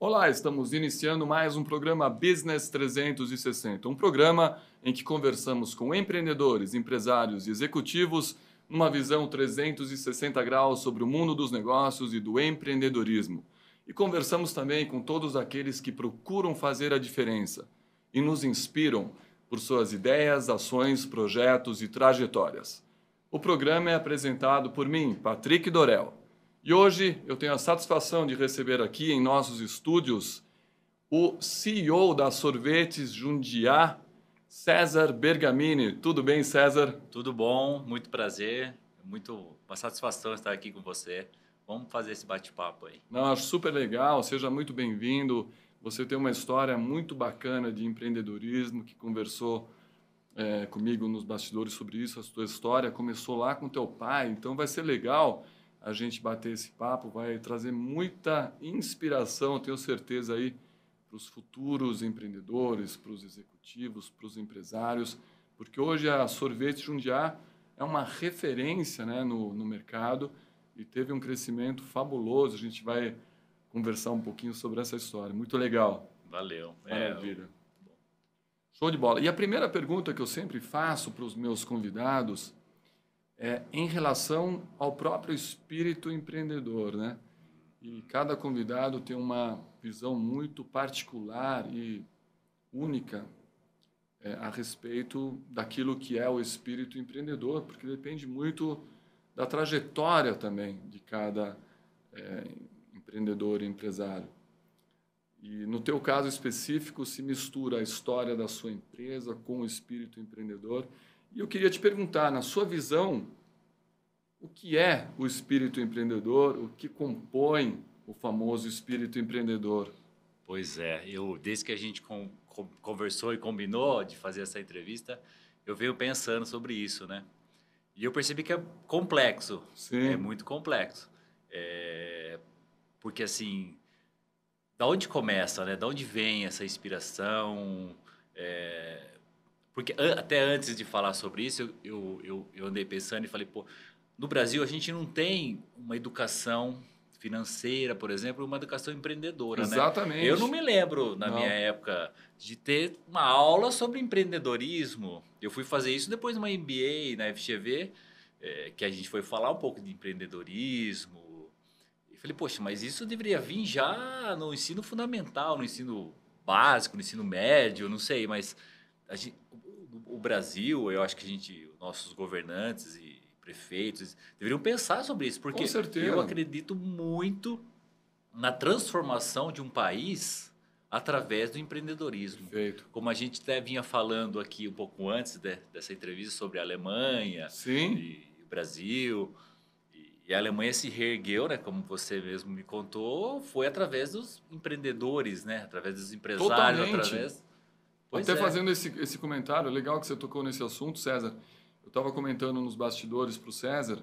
Olá, estamos iniciando mais um programa Business 360, um programa em que conversamos com empreendedores, empresários e executivos numa visão 360 graus sobre o mundo dos negócios e do empreendedorismo. E conversamos também com todos aqueles que procuram fazer a diferença e nos inspiram por suas ideias, ações, projetos e trajetórias. O programa é apresentado por mim, Patrick Dorel. E hoje eu tenho a satisfação de receber aqui em nossos estúdios o CEO da Sorvetes Jundiaí, César Bergamini. Tudo bem, César? Tudo bom, muito prazer, uma satisfação estar aqui com você. Vamos fazer esse bate-papo aí. Não, acho super legal, seja muito bem-vindo. Você tem uma história muito bacana de empreendedorismo, que conversou comigo nos bastidores sobre isso. A sua história começou lá com teu pai, então vai ser legal a gente bater esse papo, vai trazer muita inspiração, tenho certeza, aí para os futuros empreendedores, para os executivos, para os empresários, porque hoje a Sorvetes Jundiaí é uma referência, né, no mercado e teve um crescimento fabuloso. A gente vai conversar um pouquinho sobre essa história. Muito legal. Valeu. Maravilha. Show de bola. E a primeira pergunta que eu sempre faço para os meus convidados é em relação ao próprio espírito empreendedor, né? E cada convidado tem uma visão muito particular e única a respeito daquilo que é o espírito empreendedor, porque depende muito da trajetória também de cada empreendedor e empresário. E no teu caso específico se mistura a história da sua empresa com o espírito empreendedor. E eu queria te perguntar, na sua visão, o que é o espírito empreendedor? O que compõe o famoso espírito empreendedor? Pois é, desde que a gente conversou e combinou de fazer essa entrevista, eu venho pensando sobre isso, né? E eu percebi que é complexo. Sim. É muito complexo. Porque, assim, da onde começa, né? Da onde vem essa inspiração? Porque até antes de falar sobre isso, eu andei pensando e falei, pô, no Brasil a gente não tem uma educação financeira, por exemplo, uma educação empreendedora, Exatamente. né? Eu não me lembro, na minha época, de ter uma aula sobre empreendedorismo. Eu fui fazer isso depois de uma MBA na FGV, que a gente foi falar um pouco de empreendedorismo. E falei, poxa, mas isso deveria vir já no ensino fundamental, no ensino básico, no ensino médio, não sei, mas o Brasil, eu acho que nossos governantes e prefeitos deveriam pensar sobre isso, porque eu acredito muito na transformação de um país através do empreendedorismo. Perfeito. Como a gente até vinha falando aqui um pouco antes dessa entrevista sobre a Alemanha. Sim. E o Brasil. E a Alemanha se reergueu, né, como você mesmo me contou, foi através dos empreendedores, né, através dos empresários. Totalmente. Até fazendo esse comentário, legal que você tocou nesse assunto, César. Eu estava comentando nos bastidores para o César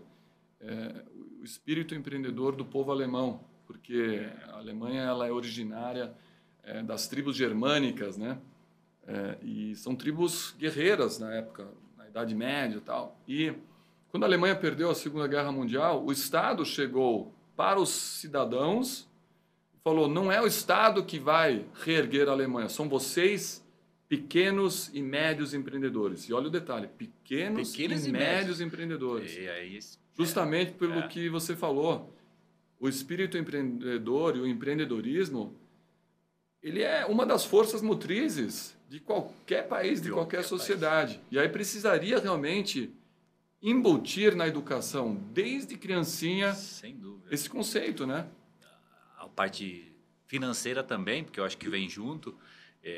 o espírito empreendedor do povo alemão, porque a Alemanha ela é originária das tribos germânicas, né? E são tribos guerreiras na época, na Idade Média e tal. E quando a Alemanha perdeu a Segunda Guerra Mundial, o Estado chegou para os cidadãos e falou, não é o Estado que vai reerguer a Alemanha, são vocês, pequenos e médios empreendedores. E olha o detalhe, pequenos e médios empreendedores. Justamente pelo que você falou. O espírito empreendedor e o empreendedorismo, ele é uma das forças motrizes de qualquer país, de qualquer sociedade. E aí precisaria realmente embutir na educação, desde criancinha, sem dúvida, esse conceito, né? A parte financeira também, porque eu acho que vem junto.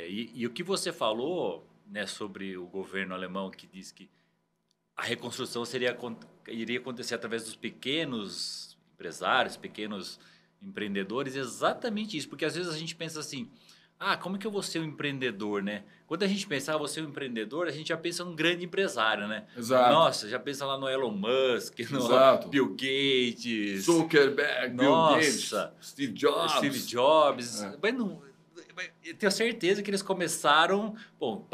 E o que você falou, né, sobre o governo alemão, que diz que a reconstrução iria acontecer através dos pequenos empresários, pequenos empreendedores, exatamente isso. Porque às vezes a gente pensa assim, como é que eu vou ser um empreendedor, né? Quando a gente pensa, vou ser um empreendedor, a gente já pensa num grande empresário, né? Exato. Nossa, já pensa lá no Elon Musk, no Bill Gates, Zuckerberg, Bill Gates, Steve Jobs. Mas não... Eu tenho certeza que eles começaram... Bom,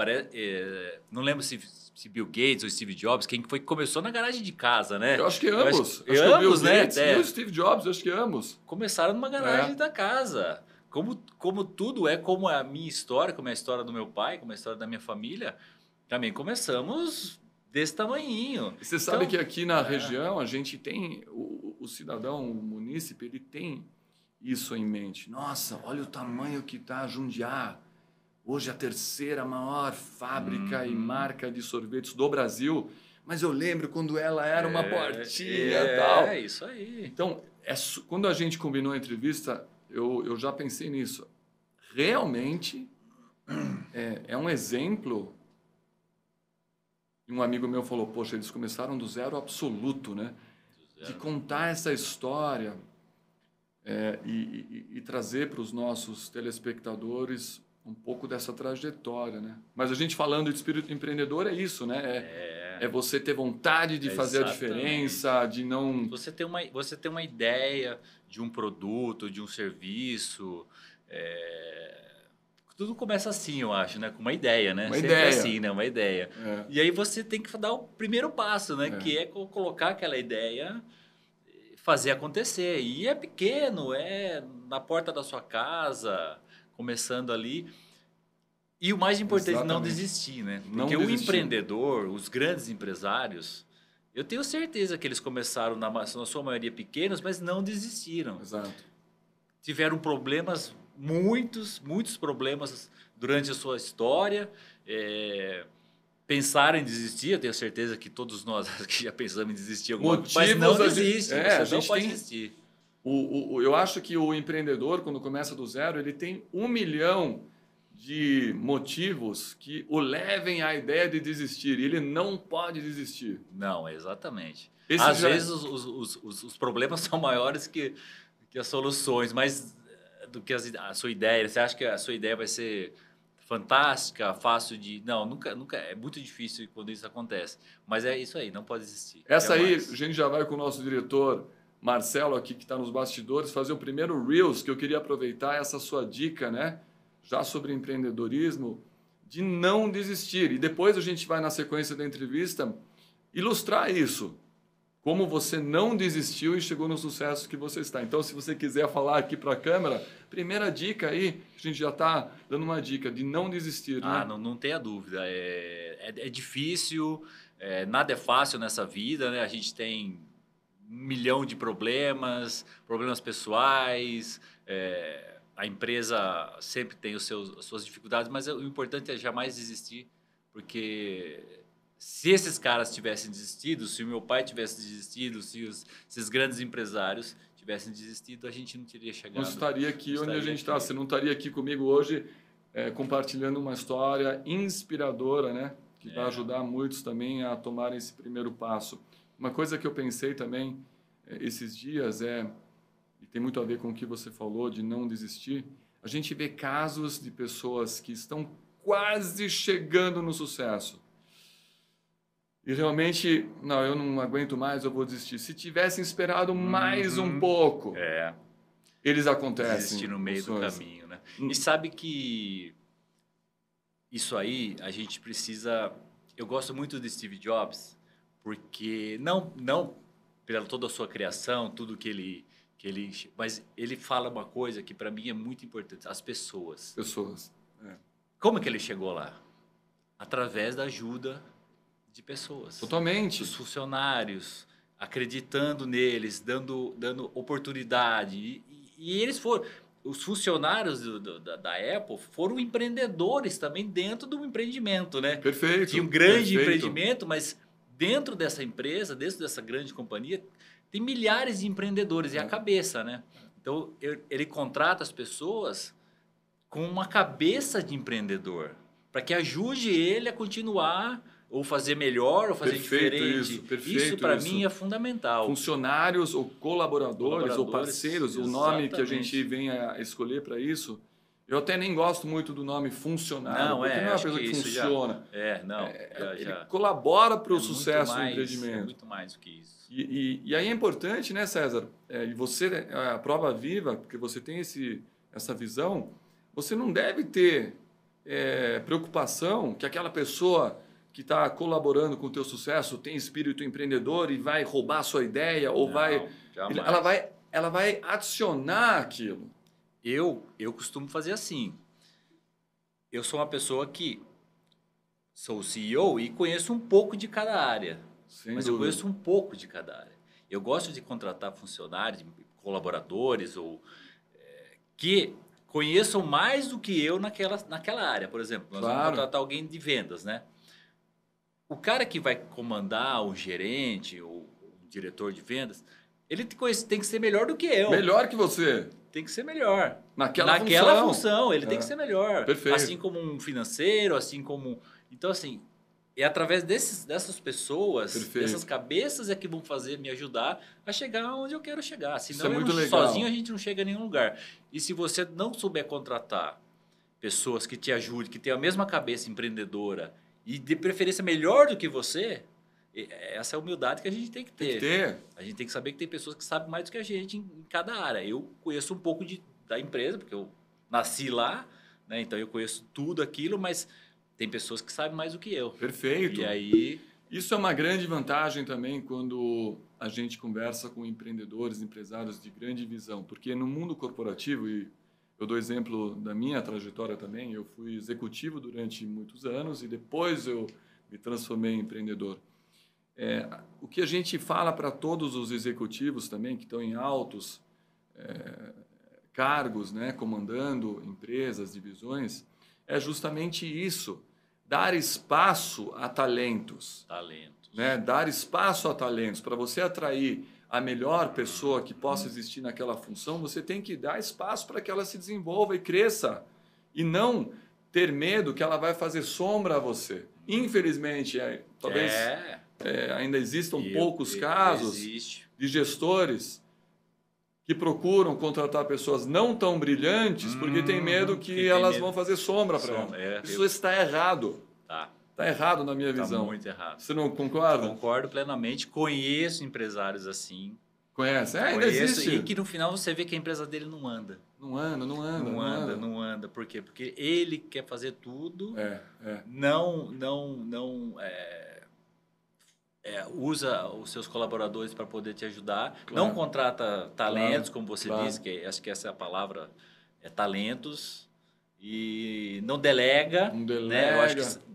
não lembro se Bill Gates ou Steve Jobs, quem foi que começou na garagem de casa, né? Eu acho que ambos. Acho que o Bill Gates, e o Steve Jobs, acho que ambos. Começaram numa garagem da casa. como tudo é, como é a minha história, como é a história do meu pai, como é a história da minha família, também começamos desse tamanhinho. E você sabe que aqui na região a gente tem, o cidadão, o munícipe, ele tem isso em mente. Nossa, olha o tamanho que está Jundiá. Hoje a terceira maior fábrica e marca de sorvetes do Brasil. Mas eu lembro quando ela era uma portinha e tal. É isso aí. Então, quando a gente combinou a entrevista, eu já pensei nisso. Realmente é um exemplo. E um amigo meu falou, poxa, eles começaram do zero absoluto, né? De contar essa história e trazer para os nossos telespectadores um pouco dessa trajetória, né? Mas a gente falando de espírito empreendedor é isso, né? É você ter vontade de fazer a diferença, de não... Você ter uma ideia de um produto, de um serviço... Tudo começa assim, eu acho, né? Com uma ideia, né? Uma Sempre ideia. assim, né? Uma ideia. E aí você tem que dar o primeiro passo, né? Que é colocar aquela ideia, fazer acontecer. E é pequeno, é na porta da sua casa, começando ali. E o mais importante, não desistir, né? Porque o empreendedor, os grandes empresários, eu tenho certeza que eles começaram, na sua maioria, pequenos, mas não desistiram. Exato. Tiveram problemas, muitos problemas durante a sua história. Pensaram em desistir, eu tenho certeza que todos nós aqui já pensamos em desistir alguma coisa, mas não desiste, você não pode desistir. Eu acho que o empreendedor, quando começa do zero, ele tem 1 milhão de motivos que o levem à ideia de desistir. E ele não pode desistir. Não, exatamente. Às vezes os problemas são maiores que as soluções, mas do que a sua ideia. Você acha que a sua ideia vai ser fantástica, fácil de... Não, nunca é muito difícil quando isso acontece. Mas é isso aí, não pode existir. Essa aí, a gente já vai com o nosso diretor Marcelo aqui, que está nos bastidores, fazer o primeiro Reels, que eu queria aproveitar essa sua dica, né? Já sobre empreendedorismo, de não desistir. E depois a gente vai, na sequência da entrevista, ilustrar isso. Como você não desistiu e chegou no sucesso que você está. Então, se você quiser falar aqui para a câmera, primeira dica aí, a gente já está dando uma dica de não desistir. Né? Não tenha dúvida. É difícil, nada é fácil nessa vida, né? A gente tem 1 milhão de problemas pessoais, a empresa sempre tem as suas dificuldades, mas o importante é jamais desistir, porque se esses caras tivessem desistido, se o meu pai tivesse desistido, se esses grandes empresários tivessem desistido, a gente não teria chegado. Não estaria aqui onde a gente está. Você não estaria aqui comigo hoje compartilhando uma história inspiradora, né? Que vai ajudar muitos também a tomarem esse primeiro passo. Uma coisa que eu pensei também esses dias e tem muito a ver com o que você falou, de não desistir, a gente vê casos de pessoas que estão quase chegando no sucesso. E realmente, não, eu não aguento mais, eu vou desistir. Se tivessem esperado mais um pouco, eles acontecem. Desistir no meio do caminho, né? E sabe que isso aí, a gente precisa... Eu gosto muito de Steve Jobs, porque não pela toda a sua criação, tudo que ele... Mas ele fala uma coisa que para mim é muito importante, as pessoas. Pessoas. Como que ele chegou lá? Através da ajuda de pessoas. Totalmente. Dos funcionários, acreditando neles, dando oportunidade. E eles foram... Os funcionários da Apple foram empreendedores também dentro do empreendimento, né? Perfeito. Tinha um grande empreendimento, mas dentro dessa empresa, dentro dessa grande companhia, tem milhares de empreendedores. É a cabeça, né? Então, ele contrata as pessoas com uma cabeça de empreendedor, para que ajude ele a continuar... ou fazer melhor, ou fazer diferente. Isso para mim é fundamental. Funcionários ou colaboradores ou parceiros, o nome que a gente vem a escolher para isso. Eu até nem gosto muito do nome funcionário, porque não é uma coisa que funciona. Ele colabora para o sucesso do empreendimento. É muito mais do que isso. E aí é importante, né, César? E você, a prova viva, porque você tem essa visão, você não deve ter preocupação que aquela pessoa que está colaborando com o teu sucesso tem espírito empreendedor e vai roubar a sua ideia ou ela vai adicionar aquilo. Eu costumo fazer assim. Eu sou uma pessoa que sou o CEO e conheço um pouco de cada área. Mas eu conheço um pouco de cada área. Eu gosto de contratar funcionários, colaboradores que conheçam mais do que eu naquela área. Por exemplo, nós vamos contratar alguém de vendas, né? O cara que vai comandar o gerente ou o diretor de vendas, ele tem que ser melhor do que eu. Melhor que você. Tem que ser melhor. Naquela função, ele tem que ser melhor. Perfeito. Assim como um financeiro, assim como... Então, assim, é através dessas pessoas, dessas cabeças é que vão me ajudar a chegar onde eu quero chegar. Senão, sozinho a gente não chega a nenhum lugar. E se você não souber contratar pessoas que te ajudem, que tenham a mesma cabeça empreendedora e de preferência melhor do que você, essa é a humildade que a gente tem que ter. A gente tem que saber que tem pessoas que sabem mais do que a gente em cada área. Eu conheço um pouco da empresa, porque eu nasci lá, né? Então eu conheço tudo aquilo, mas tem pessoas que sabem mais do que eu. Perfeito. E aí... Isso é uma grande vantagem também quando a gente conversa com empreendedores, empresários de grande visão. Porque no mundo corporativo, e eu dou exemplo da minha trajetória também, eu fui executivo durante muitos anos e depois eu me transformei em empreendedor. O que a gente fala para todos os executivos também, que estão em altos cargos, né, comandando empresas, divisões, é justamente isso, dar espaço a talentos. Né? Dar espaço a talentos. Para você atrair a melhor pessoa que possa existir naquela função, você tem que dar espaço para que ela se desenvolva e cresça. E não ter medo que ela vai fazer sombra a você. Infelizmente, talvez ainda existam poucos casos de gestores que procuram contratar pessoas não tão brilhantes porque tem medo que elas vão fazer sombra para ela. Isso está errado. Está errado na minha visão. Está muito errado. Você não concorda? Concordo plenamente. Conheço empresários assim. Conhece? Ainda existe. E que no final você vê que a empresa dele não anda. Não anda. Por quê? Porque ele quer fazer tudo. Usa os seus colaboradores para poder te ajudar. Claro. Não contrata talentos, como você disse, que acho que essa é a palavra, talentos. E não delega. Né? Eu acho que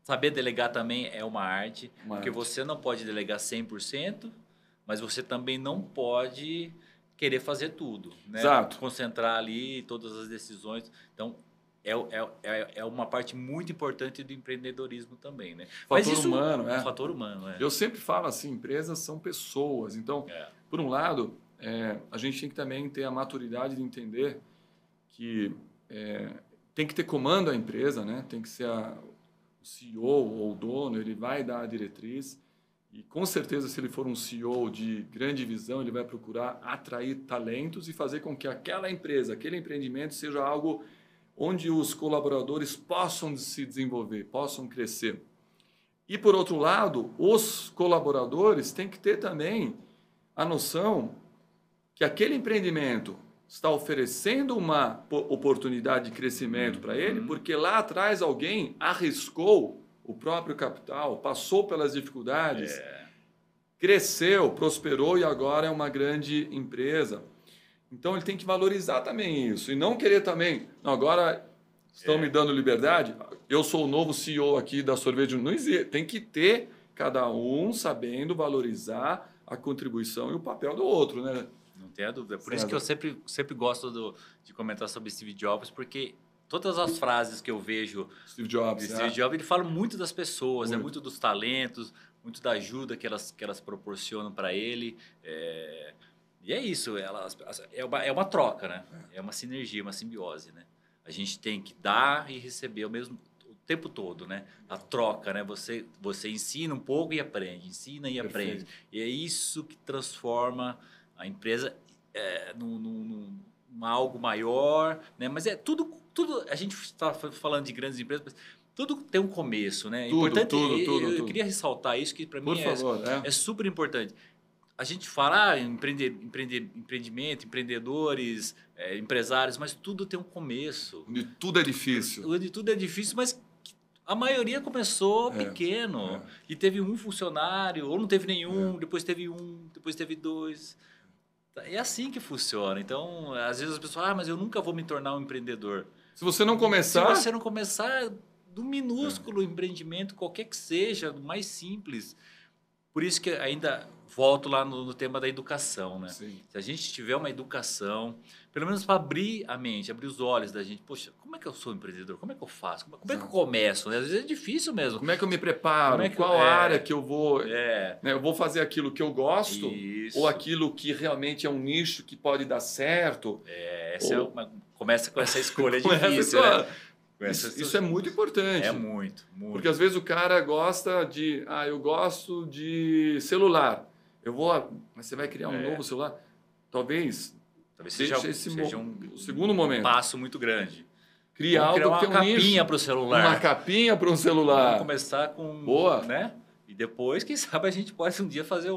saber delegar também é uma arte. Porque você não pode delegar 100%, mas você também não pode querer fazer tudo. Né? Exato. Concentrar ali todas as decisões. Então, é uma parte muito importante do empreendedorismo também, né? Fator humano. Eu sempre falo assim, empresas são pessoas. Então, por um lado, a gente tem que também ter a maturidade de entender que tem que ter comando a empresa, né? Tem que ser o CEO ou o dono, ele vai dar a diretriz. E com certeza, se ele for um CEO de grande visão, ele vai procurar atrair talentos e fazer com que aquela empresa, aquele empreendimento seja algo onde os colaboradores possam se desenvolver, possam crescer. E, por outro lado, os colaboradores têm que ter também a noção que aquele empreendimento está oferecendo uma oportunidade de crescimento para ele, porque lá atrás alguém arriscou o próprio capital, passou pelas dificuldades, cresceu, prosperou e agora é uma grande empresa. Então, ele tem que valorizar também isso. E não querer também... Não, agora estão me dando liberdade. Eu sou o novo CEO aqui da Sorvete. Não existe. Tem que ter cada um sabendo valorizar a contribuição e o papel do outro, né? Não tenha dúvida. Por isso que eu sempre gosto de comentar sobre Steve Jobs, porque todas as frases que eu vejo Steve Jobs, ele fala muito das pessoas, muito dos talentos, muito da ajuda que elas proporcionam para ele. E é isso, é uma troca, né? É uma sinergia, uma simbiose, né? A gente tem que dar e receber o tempo todo, né? A troca, né? Você ensina um pouco e aprende, ensina e aprende. E é isso que transforma a empresa num algo maior, né? Mas tudo, a gente está falando de grandes empresas, mas tudo tem um começo, né? Importante. Eu queria ressaltar isso, que para mim é super importante. A gente fala empreendimento, empreendedores, empresários, mas tudo tem um começo. Onde tudo é difícil. Onde tudo é difícil, mas a maioria começou pequeno. E teve um funcionário, ou não teve nenhum, depois teve um, depois teve dois. É assim que funciona. Então, às vezes as pessoas, mas eu nunca vou me tornar um empreendedor. Se você não começar... Se você não começar do minúsculo empreendimento, qualquer que seja, do mais simples. Por isso que ainda volto lá no tema da educação, né? Sim. Se a gente tiver uma educação, pelo menos para abrir a mente, abrir os olhos da gente, poxa, como é que eu sou empreendedor? Como é que eu faço? Como é que eu começo? Né? Às vezes é difícil mesmo. Como é que eu me preparo? Qual área que eu vou... Né? Eu vou fazer aquilo que eu gosto? Isso. Ou aquilo que realmente é um nicho que pode dar certo? Começa com essa escolha difícil, né? Isso é muito importante. É muito. Porque às vezes o cara gosta de... eu gosto de celular. Mas você vai criar um novo celular? Talvez seja um segundo momento. Passo muito grande. Criar algo que tem um nicho. Uma capinha para o celular. Uma capinha para um celular. Vamos começar com... Boa. Né? E depois, quem sabe, a gente pode um dia fazer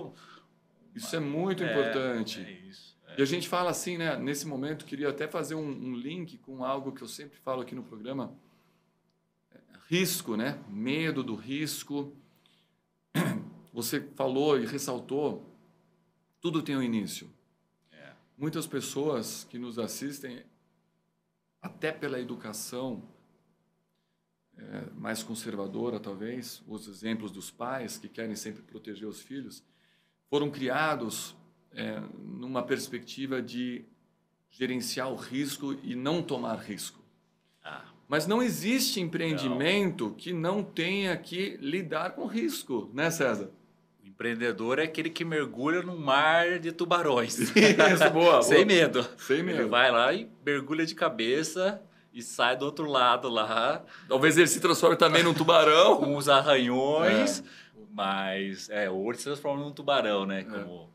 Isso é muito importante. É isso. E a gente fala assim, né? Nesse momento, queria até fazer um link com algo que eu sempre falo aqui no programa. Risco, né? Medo do risco. Você falou e ressaltou, tudo tem um início. Muitas pessoas que nos assistem, até pela educação mais conservadora, talvez, os exemplos dos pais que querem sempre proteger os filhos, foram criados numa perspectiva de gerenciar o risco e não tomar risco. Mas não existe empreendimento que não tenha que lidar com risco, né, César? O empreendedor é aquele que mergulha num mar de tubarões. Isso, boa. Sem medo. Sem medo. Ele vai lá e mergulha de cabeça e sai do outro lado lá. Talvez ele se transforme também num tubarão. Com os arranhões. Mas, ou ele se transforma num tubarão, né?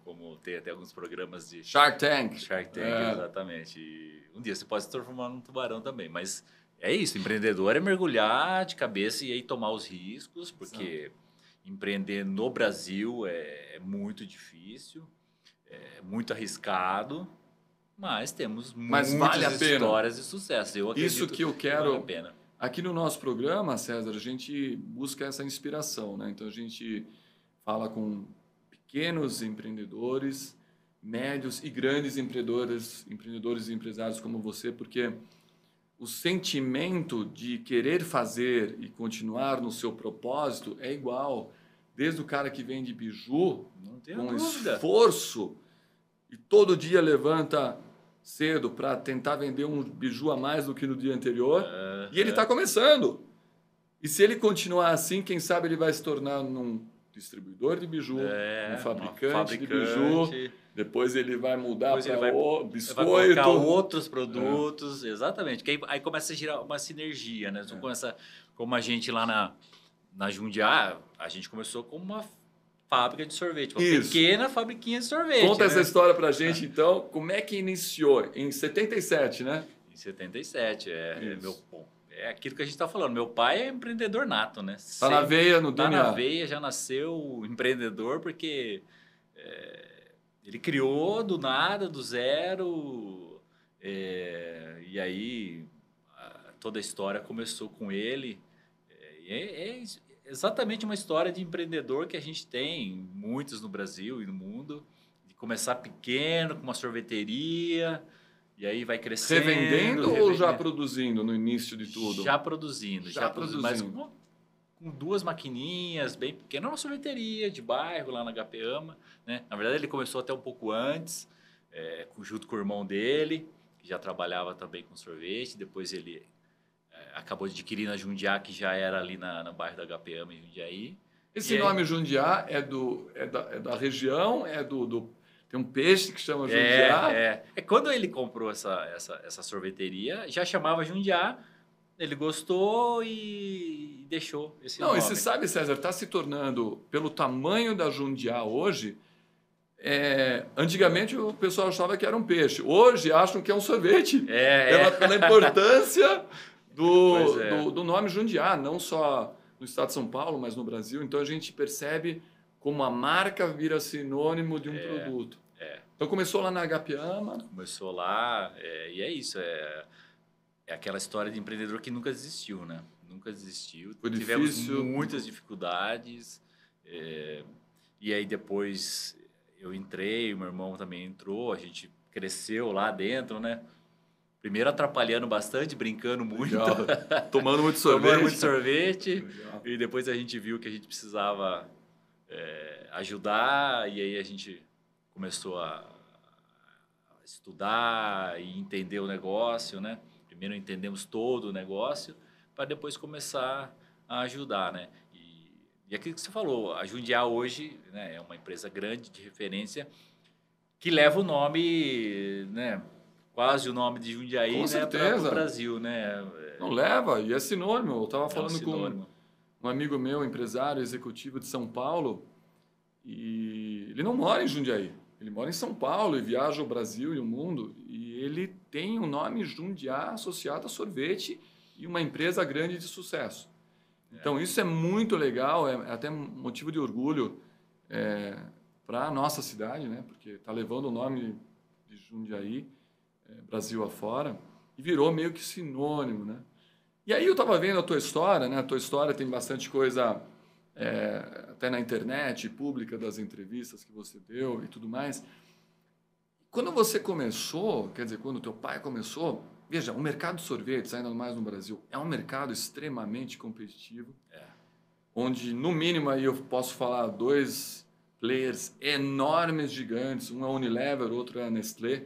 Como tem até alguns programas de... Shark Tank. Exatamente. E um dia você pode se transformar num tubarão também. Mas é isso, empreendedor é mergulhar de cabeça e aí tomar os riscos, porque empreender no Brasil é muito difícil, é muito arriscado, mas temos muitas histórias de sucesso. Eu acredito isso que eu quero... vale a pena. Aqui no nosso programa, César, a gente busca essa inspiração, né? Então, a gente fala com pequenos empreendedores, médios e grandes empreendedores e empresários como você, porque o sentimento de querer fazer e continuar no seu propósito é igual. Desde o cara que vende biju, com esforço, e todo dia levanta... cedo para tentar vender um biju a mais do que no dia anterior. E ele está começando. E se ele continuar assim, quem sabe ele vai se tornar um distribuidor de biju, um fabricante de biju. Depois ele vai mudar para o biscoito. Vai colocar outros produtos. Exatamente. Que aí começa a girar uma sinergia, né? Como a gente lá na Jundiá, a gente começou com uma fábrica de sorvete, uma pequena fabriquinha de sorvete. Conta essa história pra gente, então. Como é que iniciou? Em 77, né? Em 77, é aquilo que a gente está falando. Meu pai é empreendedor nato, né? Tá na veia, no DNA. Tá na veia, já nasceu empreendedor, porque ele criou do nada, do zero, e aí toda a história começou com ele. Exatamente uma história de empreendedor que a gente tem, muitos no Brasil e no mundo, de começar pequeno, com uma sorveteria, e aí vai crescendo. Revendendo ou já produzindo no início de tudo? Já produzindo. Mas com duas maquininhas, bem pequenas, uma sorveteria de bairro lá na Gapeama, né? Na verdade, ele começou até um pouco antes, junto com o irmão dele, que já trabalhava também com sorvete, depois ele... acabou adquirindo a Jundiá, que já era ali no bairro da Gapeama, em Jundiaí. Esse nome Jundiá é da região? Tem um peixe que chama Jundiá? Quando ele comprou essa sorveteria, já chamava Jundiá, ele gostou e deixou esse nome. Não, e você sabe, César, está se tornando, pelo tamanho da Jundiá hoje, antigamente o pessoal achava que era um peixe. Hoje acham que é um sorvete. Pela importância... Do nome Jundiá, não só no estado de São Paulo, mas no Brasil. Então, a gente percebe como a marca vira sinônimo de um produto. Então, começou lá na Gapeama. Começou lá, e é isso. É aquela história de empreendedor que nunca desistiu, né? Nunca desistiu. Foi Tivemos difícil. muitas dificuldades. E aí, depois, eu entrei, o meu irmão também entrou, a gente cresceu lá dentro, né? Primeiro atrapalhando bastante, brincando muito. Tomando muito sorvete. Tomando muito sorvete. E depois a gente viu que a gente precisava ajudar, e aí a gente começou a estudar e entender o negócio, né? Primeiro entendemos todo o negócio, para depois começar a ajudar, né? E aquilo que você falou, a Jundiaí hoje, né, é uma empresa grande de referência que leva o nome, né? Quase o nome de Jundiaí, com né, certeza, para o Brasil, né? Não leva, e é sinônimo. Eu estava falando sinônimo. com um amigo meu, empresário executivo de São Paulo, e ele não mora em Jundiaí. Ele mora em São Paulo e viaja o Brasil e o mundo, e ele tem o nome Jundiaí associado a sorvete e uma empresa grande de sucesso. Então, isso é muito legal, é até motivo de orgulho para a nossa cidade, né? Porque está levando o nome de Jundiaí, Brasil afora, e virou meio que sinônimo, né? E aí eu estava vendo a tua história, né? A tua história tem bastante coisa até na internet, pública, das entrevistas que você deu e tudo mais. Quando você começou, quer dizer, quando o teu pai começou, veja, o mercado de sorvetes, ainda mais no Brasil, é um mercado extremamente competitivo, onde, no mínimo, aí eu posso falar 2 players enormes, gigantes, um é a Unilever, outro é a Nestlé.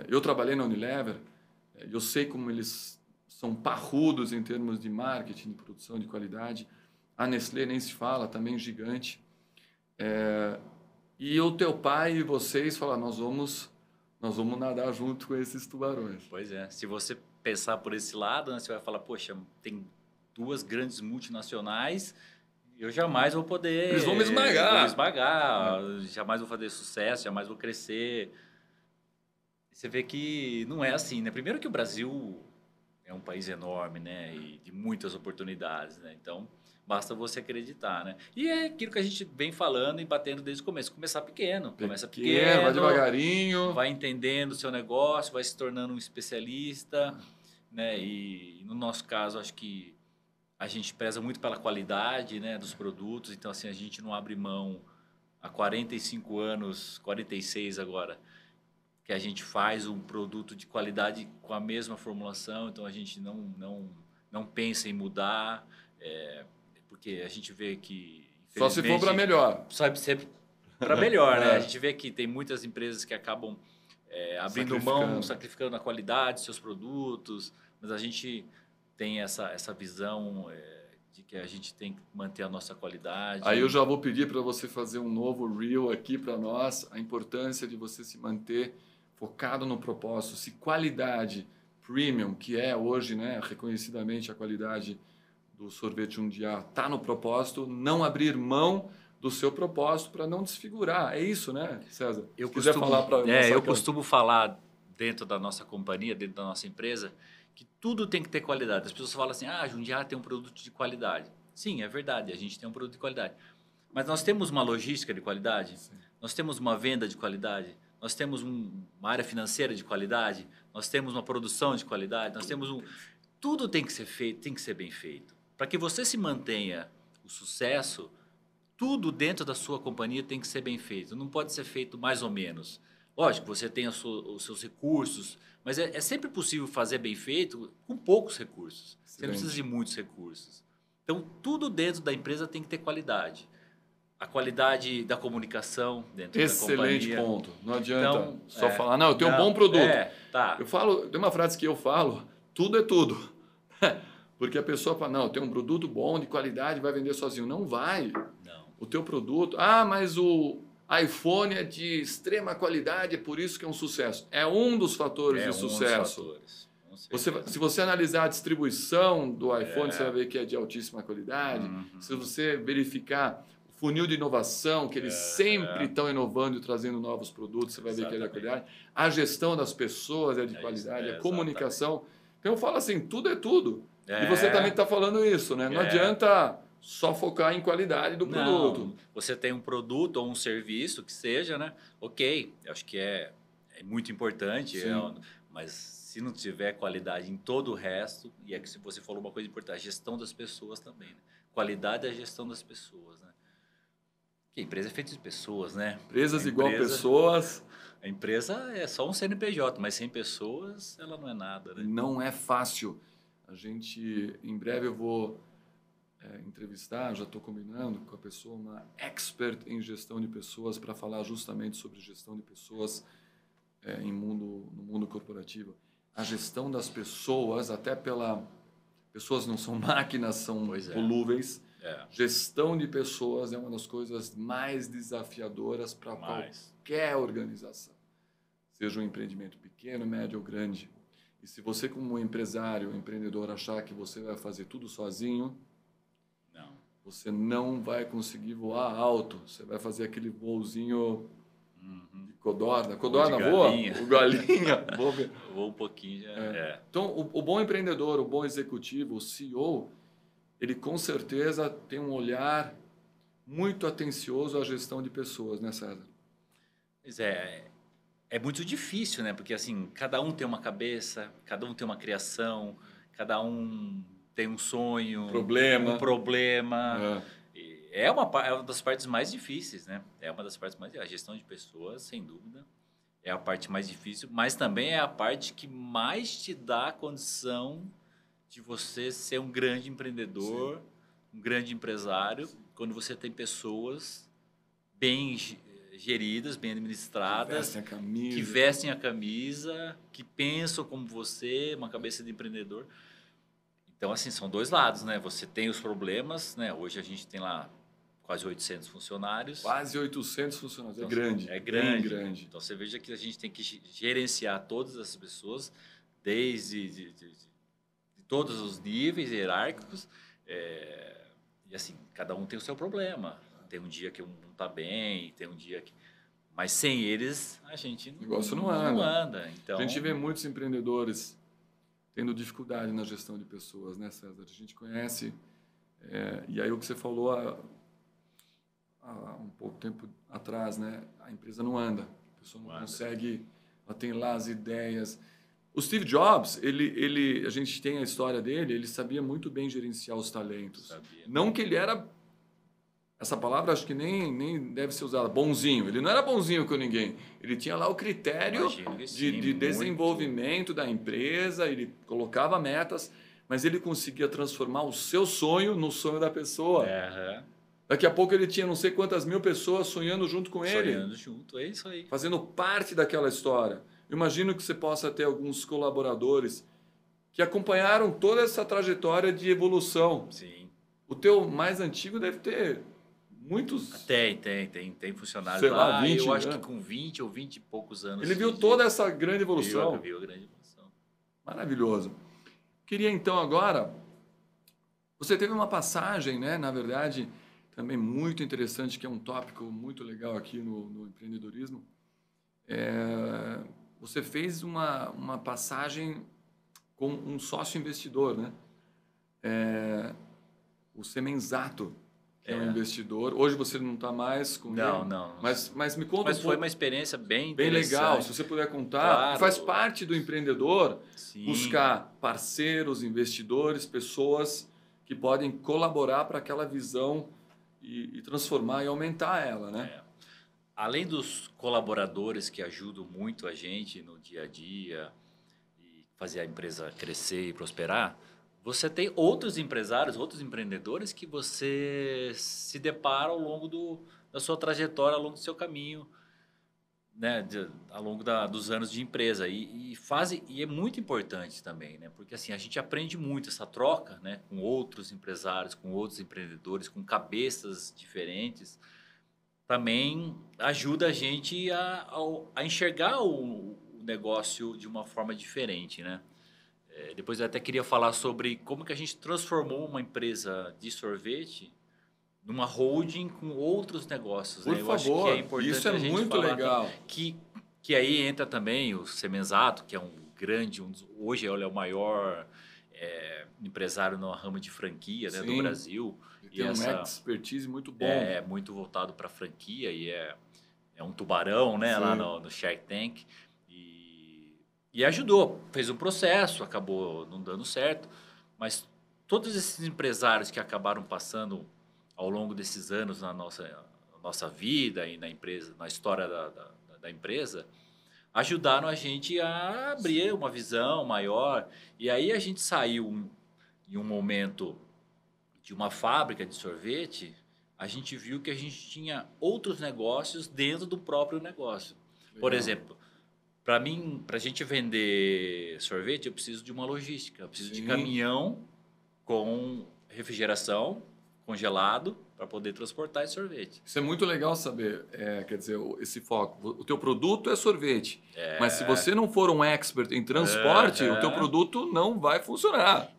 Eu trabalhei na Unilever, eu sei como eles são parrudos em termos de marketing, de produção, de qualidade. A Nestlé nem se fala, também gigante. E o teu pai e vocês falaram, nós vamos nadar junto com esses tubarões. Pois é, se você pensar por esse lado, né, você vai falar, poxa, tem 2 grandes multinacionais, eu jamais vou poder... Eles vão me esmagar. Vão me esmagar, jamais vou fazer sucesso, jamais vou crescer. Você vê que não é assim, né? Primeiro que o Brasil é um país enorme, né? E de muitas oportunidades, né? Então, basta você acreditar, né? E é aquilo que a gente vem falando e batendo desde o começo. Começar pequeno. Começa pequeno. Vai devagarinho. Vai entendendo o seu negócio, vai se tornando um especialista, né? E no nosso caso, acho que a gente preza muito pela qualidade, né, dos produtos. Então, assim, a gente não abre mão há 45 anos, 46 agora, que a gente faz um produto de qualidade com a mesma formulação. Então, a gente não pensa em mudar, porque a gente vê que... Só se for para melhor. Sabe, sempre para melhor, né? A gente vê que tem muitas empresas que acabam abrindo mão, sacrificando a qualidade dos seus produtos, mas a gente tem essa visão de que a gente tem que manter a nossa qualidade. Aí eu já vou pedir para você fazer um novo reel aqui para nós, a importância de você se manter focado no propósito. Se qualidade premium, que é hoje, né, reconhecidamente a qualidade do sorvete Jundiaí, está no propósito, não abrir mão do seu propósito para não desfigurar. É isso, né, César? Eu costumo falar dentro da nossa companhia, dentro da nossa empresa, que tudo tem que ter qualidade. As pessoas falam assim, Jundiaí tem um produto de qualidade. Sim, é verdade, a gente tem um produto de qualidade. Mas nós temos uma logística de qualidade? Sim. Nós temos uma venda de qualidade? Nós temos uma área financeira de qualidade? Nós temos uma produção de qualidade? Nós temos Tudo tem que ser feito, tem que ser bem feito. Para que você se mantenha o sucesso, tudo dentro da sua companhia tem que ser bem feito. Não pode ser feito mais ou menos. Lógico, você tem os seus recursos, mas é sempre possível fazer bem feito com poucos recursos. Excelente. Você não precisa de muitos recursos. Então, tudo dentro da empresa tem que ter qualidade. A qualidade da comunicação dentro da companhia. Excelente ponto. Não adianta só falar, não, eu tenho um bom produto. Tá. Eu falo, tem uma frase que eu falo, tudo é tudo. Porque a pessoa fala, não, eu tenho um produto bom, de qualidade, vai vender sozinho. Não vai. Não. O teu produto... mas o iPhone é de extrema qualidade, é por isso que é um sucesso. É um dos fatores de sucesso. Dos fatores. Se você analisar a distribuição do iPhone, você vai ver que é de altíssima qualidade. Uhum. Se você verificar o funil de inovação, que eles sempre estão inovando e trazendo novos produtos, você vai ver que é de qualidade. A gestão das pessoas é de qualidade, a comunicação. Então eu falo assim, tudo é tudo. E você também está falando isso, né? Não adianta só focar em qualidade do produto. Não, você tem um produto ou um serviço que seja, né? Ok, eu acho que é muito importante, mas se não tiver qualidade em todo o resto, e é que se você falou uma coisa importante, a gestão das pessoas também, né? Qualidade é a gestão das pessoas, né? Porque a empresa é feita de pessoas, né? Empresas igual pessoas. A empresa é só um CNPJ, mas sem pessoas ela não é nada, né? Não é fácil. Em breve eu vou entrevistar, já estou combinando com a pessoa, uma expert em gestão de pessoas para falar justamente sobre gestão de pessoas no mundo corporativo. A gestão das pessoas, pessoas não são máquinas, são volúveis. Gestão de pessoas é uma das coisas mais desafiadoras para qualquer organização. Seja um empreendimento pequeno, médio ou grande. E se você, como empresário, empreendedor, achar que você vai fazer tudo sozinho, você não vai conseguir voar alto. Você vai fazer aquele voozinho de codorna. Codorna voa? O galinha. Voa um pouquinho já. Então, o bom empreendedor, o bom executivo, o CEO, ele com certeza tem um olhar muito atencioso à gestão de pessoas, né, César? Pois é muito difícil, né? Porque assim, cada um tem uma cabeça, cada um tem uma criação, cada um tem um sonho, um problema. É uma das partes mais difíceis, né? É uma das partes a gestão de pessoas, sem dúvida, é a parte mais difícil, mas também é a parte que mais te dá a condição de você ser um grande empreendedor, um grande empresário, quando você tem pessoas bem geridas, bem administradas, que vestem a camisa, que pensam como você, uma cabeça de empreendedor. Então, assim, são dois lados, né? Você tem os problemas, né? Hoje a gente tem lá quase 800 funcionários. Quase 800 funcionários, então, grande. É grande. Então, você veja que a gente tem que gerenciar todas essas pessoas, desde de todos os níveis hierárquicos. E, assim, cada um tem o seu problema. Tem um dia que um não está bem, tem um dia que... Mas sem eles, a gente não anda. Então... A gente vê muitos empreendedores tendo dificuldade na gestão de pessoas, né, César? A gente conhece... e aí o que você falou há um pouco tempo atrás, né? A empresa não anda. A pessoa não consegue... Ela tem lá as ideias... O Steve Jobs, a gente tem a história dele, ele sabia muito bem gerenciar os talentos. Não que ele era... Essa palavra acho que nem deve ser usada. Bonzinho. Ele não era bonzinho com ninguém. Ele tinha lá o critério de desenvolvimento da empresa, ele colocava metas, mas ele conseguia transformar o seu sonho no sonho da pessoa. Daqui a pouco ele tinha não sei quantas mil pessoas sonhando junto com ele. Sonhando junto, é isso aí. Fazendo parte daquela história. Imagino que você possa ter alguns colaboradores que acompanharam toda essa trajetória de evolução. Sim. O teu mais antigo deve ter... Muitos... Tem funcionários sei lá, lá, 20, eu acho que com 20 ou 20 e poucos anos. Ele viu toda essa grande evolução. Viu a grande evolução. Maravilhoso. Queria então agora... Você teve uma passagem, né, na verdade, também muito interessante, que é um tópico muito legal aqui no empreendedorismo. Você fez uma passagem com um sócio investidor, né? O Semenzato. É um investidor. Hoje você não está mais com ele. Não. Mas me conta Mas foi uma experiência bem legal. Se você puder contar. Claro. Faz parte do empreendedor buscar parceiros, investidores, pessoas que podem colaborar para aquela visão e transformar e aumentar ela, né? Além dos colaboradores que ajudam muito a gente no dia a dia e fazer a empresa crescer e prosperar, você tem outros empresários, outros empreendedores que você se depara ao longo da sua trajetória, ao longo do seu caminho, né, ao longo dos anos de empresa. E é muito importante também, né, porque assim, a gente aprende muito essa troca, né, com outros empresários, com outros empreendedores, com cabeças diferentes. Também ajuda a gente a enxergar o negócio de uma forma diferente, né? Depois eu até queria falar sobre como que a gente transformou uma empresa de sorvete numa holding com outros negócios. Por favor, acho que é importante isso é muito legal. Que aí entra também o Semenzato, que é um grande, hoje ele é o maior empresário no ramo de franquia, né, do Brasil. Ele tem uma expertise muito bom. É muito voltado para franquia e é um tubarão, né, lá no Shark Tank. E ajudou, fez um processo, acabou não dando certo, mas todos esses empresários que acabaram passando ao longo desses anos no nossa vida e na empresa, na história da empresa, ajudaram a gente a abrir uma visão maior. E aí a gente saiu em um momento de uma fábrica de sorvete, a gente viu que a gente tinha outros negócios dentro do próprio negócio. Legal. Por exemplo, para a gente vender sorvete, eu preciso de uma logística. Eu preciso de caminhão com refrigeração, congelado, para poder transportar esse sorvete. Isso é muito legal saber, quer dizer, esse foco. O teu produto é sorvete, mas se você não for um expert em transporte, o teu produto não vai funcionar.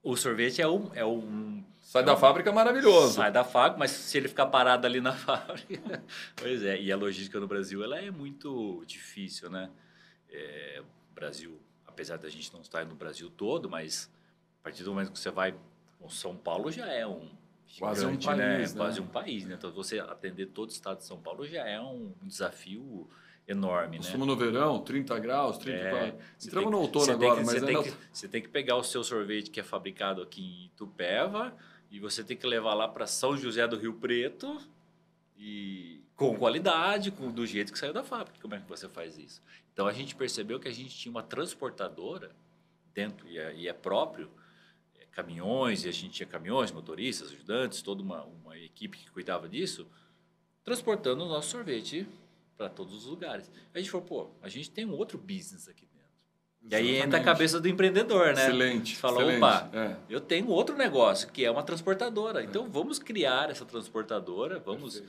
O sorvete é um sai da fábrica maravilhoso. Sai da fábrica, mas se ele ficar parado ali na fábrica... Pois é, e a logística no Brasil ela é muito difícil, né? O Brasil, apesar da gente não estar no Brasil todo, mas a partir do momento que você vai... São Paulo já é quase um país, né? Quase um país, né? Então, você atender todo o estado de São Paulo já é um desafio enorme, né? Estamos no verão, 30 graus, 34. Entramos no outono agora, mas você tem que pegar o seu sorvete que é fabricado aqui em Itupeva e você tem que levar lá para São José do Rio Preto e com qualidade, do jeito que saiu da fábrica. Como é que você faz isso? Então, a gente percebeu que a gente tinha uma transportadora dentro, e é próprio, caminhões, e a gente tinha caminhões, motoristas, ajudantes, toda uma equipe que cuidava disso, transportando o nosso sorvete para todos os lugares. A gente falou, pô, a gente tem um outro business aqui dentro. Exatamente. E aí entra a cabeça do empreendedor, né? Excelente. Falou, excelente. Opa, eu tenho outro negócio, que é uma transportadora. Então, vamos criar essa transportadora, vamos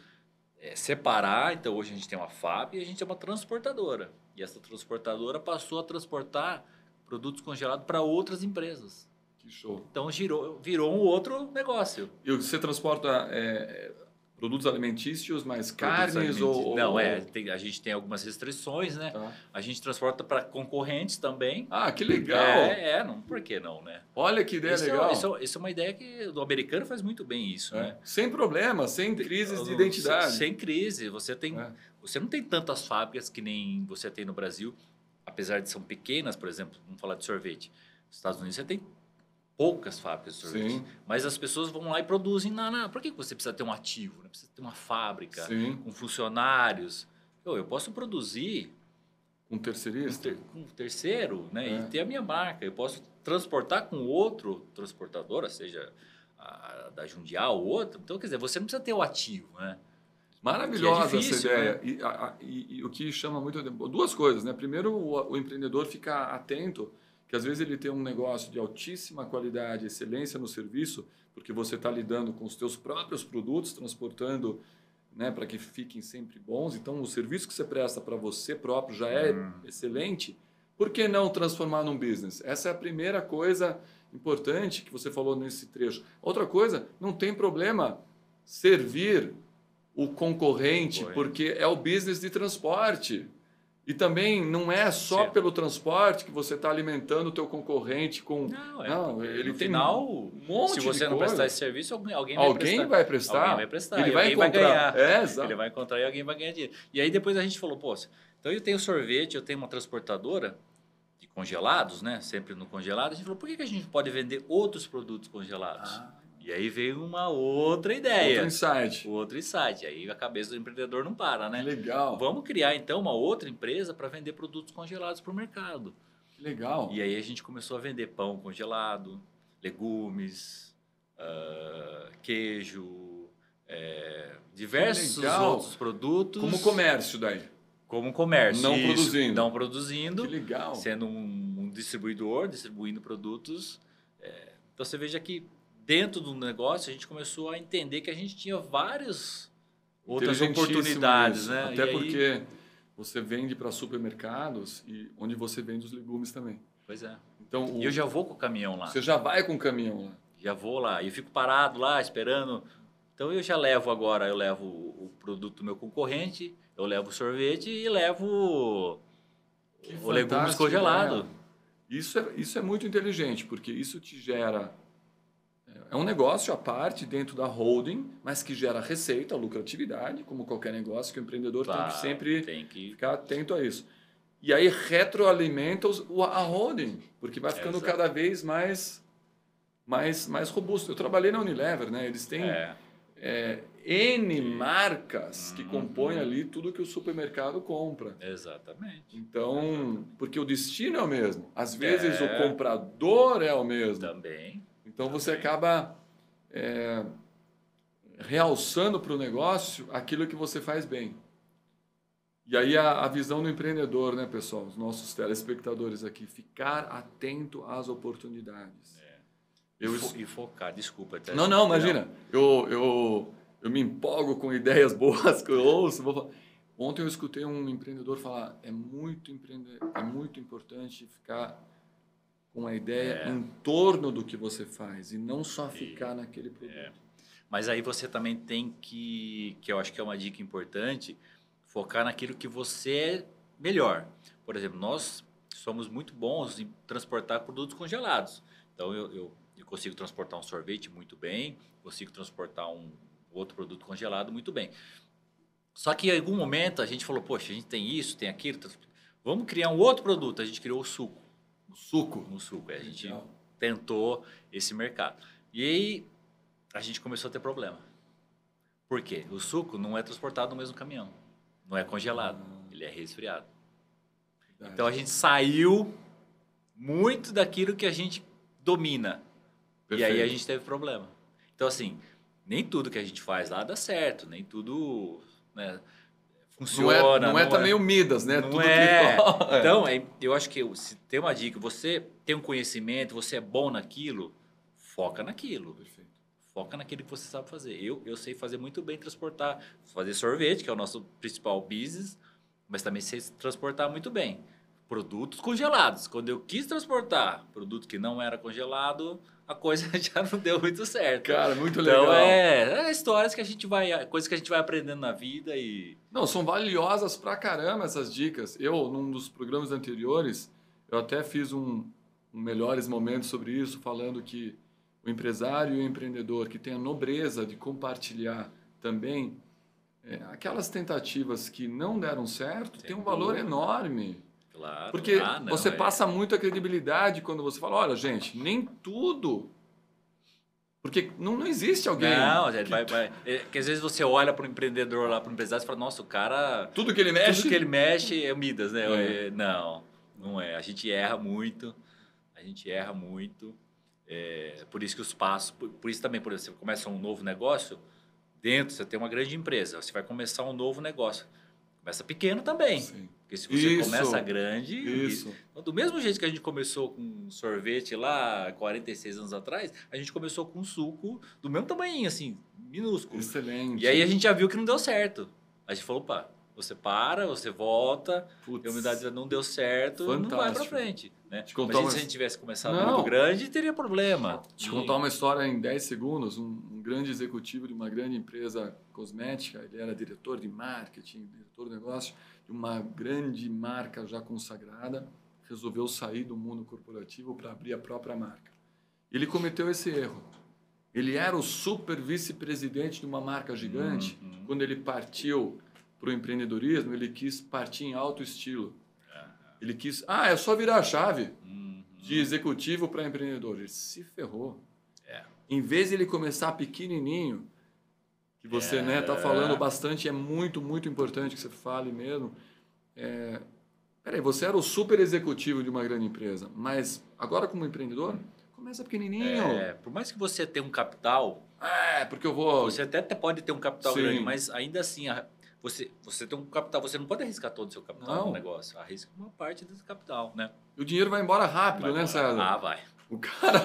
separar. Então, hoje a gente tem uma FAB e a gente é uma transportadora. E essa transportadora passou a transportar produtos congelados para outras empresas. Que show. Então, virou um outro negócio. E você transporta produtos alimentícios, mais carnes ou... Não, a gente tem algumas restrições, né? Tá. A gente transporta para concorrentes também. Ah, que legal! Não, por que não, né? Olha que ideia legal. Isso é uma ideia que o americano faz muito bem isso, né? Sem problema, sem crises de identidade. Sem crise. Você não tem tantas fábricas que nem você tem no Brasil, apesar de são pequenas, por exemplo, vamos falar de sorvete. Nos Estados Unidos você tem poucas fábricas de sorvete. Sim. Mas as pessoas vão lá e produzem. Por que você precisa ter um ativo? Né? Precisa ter uma fábrica com funcionários. Eu posso produzir com terceirista? Com um terceiro, né? E ter a minha marca. Eu posso transportar com outro transportadora, seja da Jundial ou outro. Então, quer dizer, você não precisa ter o ativo, né? Maravilhosa difícil, essa ideia. Né? E o que chama muito... Duas coisas, né? Primeiro, o empreendedor fica atento que às vezes ele tem um negócio de altíssima qualidade, excelência no serviço, porque você está lidando com os teus próprios produtos, transportando, né, para que fiquem sempre bons. Então, o serviço que você presta para você próprio já é excelente. Por que não transformar num business? Essa é a primeira coisa importante que você falou nesse trecho. Outra coisa, não tem problema servir o concorrente, porque é o business de transporte. E também não é só pelo transporte que você está alimentando o teu concorrente com... Não, ele no tem final, um monte se você de não coisa. prestar esse serviço, alguém vai prestar. Alguém vai prestar. Ele vai encontrar. Ganhar. Exato. Ele vai encontrar e alguém vai ganhar dinheiro. E aí depois a gente falou, então eu tenho sorvete, eu tenho uma transportadora de congelados, né? Sempre no congelado. A gente falou, por que a gente pode vender outros produtos congelados? E aí veio uma outra ideia. Outro insight. Aí a cabeça do empreendedor não para, né? Legal. Vamos criar, então, uma outra empresa para vender produtos congelados para o mercado. Legal. E aí a gente começou a vender pão congelado, legumes, queijo, diversos outros produtos. Como comércio daí? Como comércio. Não produzindo. Que legal. Sendo um distribuidor, distribuindo produtos. Então, você veja que dentro do negócio, a gente começou a entender que a gente tinha várias outras oportunidades, né? Até porque você vende para supermercados e onde você vende os legumes também. Pois é. Então, eu já vou com o caminhão lá. Você já vai com o caminhão lá. Já vou lá. E fico parado lá, esperando. Então, eu já levo agora, eu levo o produto do meu concorrente, eu levo o sorvete e levo o legumes congelado. Isso é muito inteligente, porque isso te gera... É um negócio à parte dentro da holding, mas que gera receita, lucratividade, como qualquer negócio, que o empreendedor tem que sempre ficar atento a isso. E aí retroalimenta a holding, porque vai ficando cada vez mais robusto. Eu trabalhei na Unilever, né? Eles têm N marcas que compõem ali tudo que o supermercado compra. Exatamente. Então, porque o destino é o mesmo. Às vezes o comprador é o mesmo. Também. Então você acaba realçando para o negócio aquilo que você faz bem. E aí a visão do empreendedor, né, pessoal? Os nossos telespectadores aqui, ficar atento às oportunidades. E focar, desculpa. Não, imagina. Eu me empolgo com ideias boas que eu ouço. Ontem eu escutei um empreendedor falar, é muito importante ficar com a ideia em torno do que você faz e não só ficar naquele produto. Mas aí você também tem que eu acho que é uma dica importante, focar naquilo que você é melhor. Por exemplo, nós somos muito bons em transportar produtos congelados. Então, eu consigo transportar um sorvete muito bem, consigo transportar um outro produto congelado muito bem. Só que em algum momento a gente falou, poxa, a gente tem isso, tem aquilo, vamos criar um outro produto. A gente criou o suco. O suco? No suco. A gente tentou esse mercado. E aí a gente começou a ter problema. Por quê? O suco não é transportado no mesmo caminhão. Não é congelado. Ele é resfriado. Verdade. Então a gente saiu muito daquilo que a gente domina. Perfeito. E aí a gente teve problema. Então, assim, nem tudo que a gente faz lá dá certo, nem tudo, né, funciona. Não é também o Midas, né? Não tudo é. Então, eu acho que se tem uma dica, você tem um conhecimento, você é bom naquilo, foca naquilo. Perfeito. Foca naquilo que você sabe fazer. Eu sei fazer muito bem transportar, fazer sorvete, que é o nosso principal business, mas também sei transportar muito bem. Produtos congelados. Quando eu quis transportar produto que não era congelado, a coisa já não deu muito certo. Cara, muito legal. Então, histórias que a gente vai... Coisas que a gente vai aprendendo na vida e... Não, são valiosas pra caramba essas dicas. Eu, num dos programas anteriores, eu até fiz um melhores momentos sobre isso, falando que o empresário e o empreendedor que tem a nobreza de compartilhar também aquelas tentativas que não deram certo, tem um valor enorme. Claro. Porque você passa muita credibilidade quando você fala, olha, gente, nem tudo... Porque não existe alguém... Não, que às vezes você olha para o empreendedor lá, para o empresário e fala, nossa, o cara... Tudo que ele mexe é Midas, né? Não é. A gente erra muito. Por isso que os passos... Por isso também, por exemplo, você começa um novo negócio, dentro você tem uma grande empresa, você vai começar um novo negócio. Começa pequeno também. Sim. Porque se você começa grande... Então, do mesmo jeito que a gente começou com sorvete lá, 46 anos atrás, a gente começou com suco do mesmo tamanhinho, assim, minúsculo. Excelente. E aí a gente já viu que não deu certo. A gente falou, opa, você para, você volta, a umidade não deu certo, fantástico. Não vai pra frente. Né? Mas se a gente tivesse começado muito grande, teria problema. Te contar uma história em 10 segundos. Um grande executivo de uma grande empresa cosmética, ele era diretor de marketing, diretor de negócio, de uma grande marca já consagrada, resolveu sair do mundo corporativo para abrir a própria marca. Ele cometeu esse erro. Ele era o super vice-presidente de uma marca gigante. Quando ele partiu para o empreendedorismo, ele quis partir em alto estilo. Ele quis... é só virar a chave de executivo para empreendedor. Ele se ferrou. Em vez de ele começar pequenininho, que você está falando bastante, é muito, muito importante que você fale mesmo. Peraí, você era o super executivo de uma grande empresa, mas agora como empreendedor, começa pequenininho. Por mais que você tenha um capital... porque eu vou... Você até pode ter um capital grande, mas ainda assim... Você tem um capital, você não pode arriscar todo o seu capital no negócio. Arrisca uma parte desse capital, né? E o dinheiro vai embora rápido, né, César? Vai. O cara,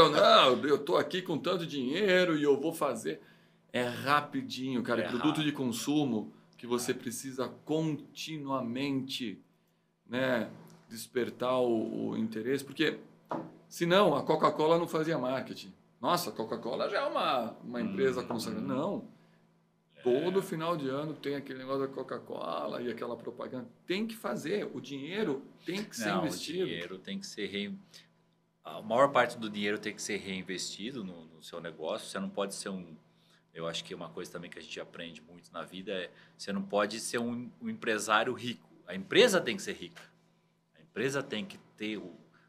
não, eu tô aqui com tanto dinheiro e eu vou fazer. É rapidinho, cara. Produto de consumo que você precisa continuamente, né, despertar o interesse. Porque, senão, a Coca-Cola não fazia marketing. Nossa, a Coca-Cola já é uma empresa consagrada. Não. Todo final de ano tem aquele negócio da Coca-Cola e aquela propaganda. Tem que fazer. O dinheiro tem que ser investido. O dinheiro tem que ser A maior parte do dinheiro tem que ser reinvestido no seu negócio. Você não pode ser Eu acho que uma coisa também que a gente aprende muito na vida é... Você não pode ser um empresário rico. A empresa tem que ser rica. A empresa tem que ter...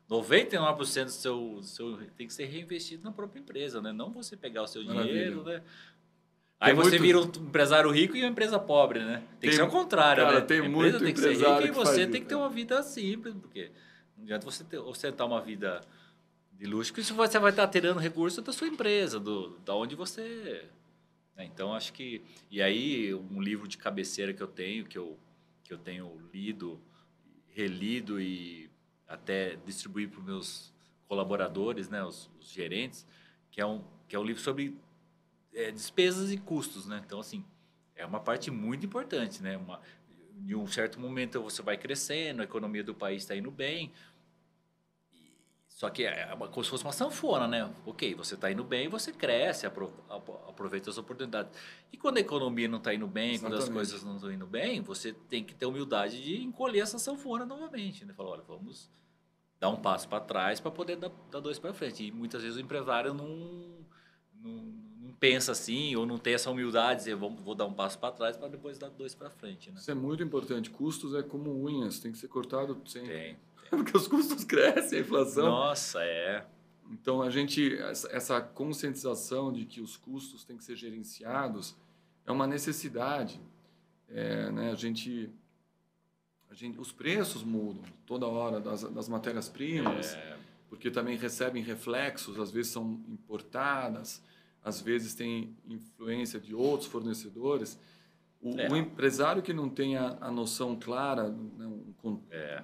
99% do seu tem que ser reinvestido na própria empresa, né? Não você pegar o seu dinheiro, né? Aí você vira um empresário rico e uma empresa pobre, né? Tem que ser o contrário, cara, né? Tem a muito empresa tem que ser rica e você tem isso, que ter uma vida simples, porque não adianta você ostentar uma vida de luxo, porque você vai estar tirando recursos da sua empresa, da onde você... Então, acho que... E aí, um livro de cabeceira que eu tenho, que eu tenho lido, relido e até distribuir para os meus colaboradores, né, os gerentes, que é um livro sobre despesas e custos, né? Então, assim, é uma parte muito importante, né? Em um certo momento você vai crescendo, a economia do país está indo bem, só que como se fosse uma sanfona, né? Ok, você está indo bem, você cresce, aproveita as oportunidades. E quando a economia não está indo bem, Exatamente. quando as coisas não estão indo bem, você tem que ter humildade de encolher essa sanfona novamente, né? Falar, olha, vamos dar um passo para trás para poder dar dois para frente. E muitas vezes o empresário não pensa assim, ou não tem essa humildade de dizer, vou dar um passo para trás para depois dar dois para frente, né? Isso é muito importante. Custos é como unhas, tem que ser cortado sempre. Tem. Porque os custos crescem, a inflação. Nossa, Então, essa conscientização de que os custos têm que ser gerenciados é uma necessidade. Né? Os preços mudam toda hora das matérias-primas, porque também recebem reflexos, às vezes são importadas, às vezes tem influência de outros fornecedores. O empresário que não tem a noção clara, né,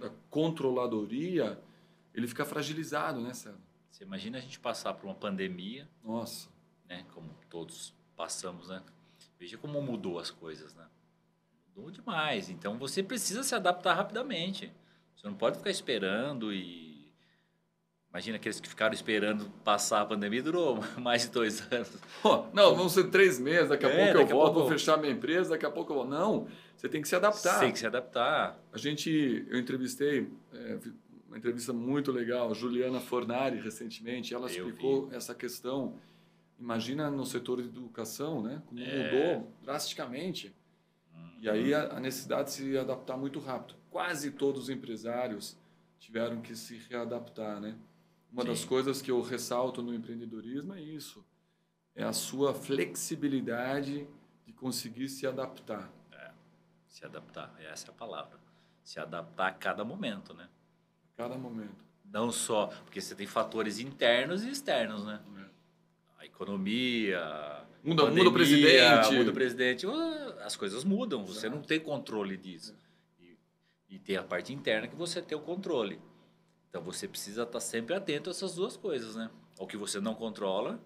da controladoria, ele fica fragilizado, né, César? Você imagina a gente passar por uma pandemia. Nossa. Né, como todos passamos, né? Veja como mudou as coisas, né? Mudou demais. Então, você precisa se adaptar rapidamente. Você não pode ficar esperando e... Imagina aqueles que ficaram esperando passar a pandemia, durou mais de 2 anos. Não, vão ser 3 meses, daqui a pouco eu volto, vou fechar minha empresa, daqui a pouco eu vou... Não, você tem que se adaptar. Tem que se adaptar. Eu entrevistei, uma entrevista muito legal, Juliana Fornari, recentemente, ela explicou essa questão. Imagina no setor de educação, né? Como mudou drasticamente. E aí a necessidade de se adaptar muito rápido. Quase todos os empresários tiveram que se readaptar, né? Uma das coisas que eu ressalto no empreendedorismo é isso. É a sua flexibilidade de conseguir se adaptar. Se adaptar, essa é a palavra. Se adaptar a cada momento, né? A cada momento. Não só, porque você tem fatores internos e externos, né? A economia, muda o presidente. Muda o presidente, as coisas mudam, você não tem controle disso. E tem a parte interna que você tem o controle. Então, você precisa estar sempre atento a essas duas coisas, né? Ao que você não controla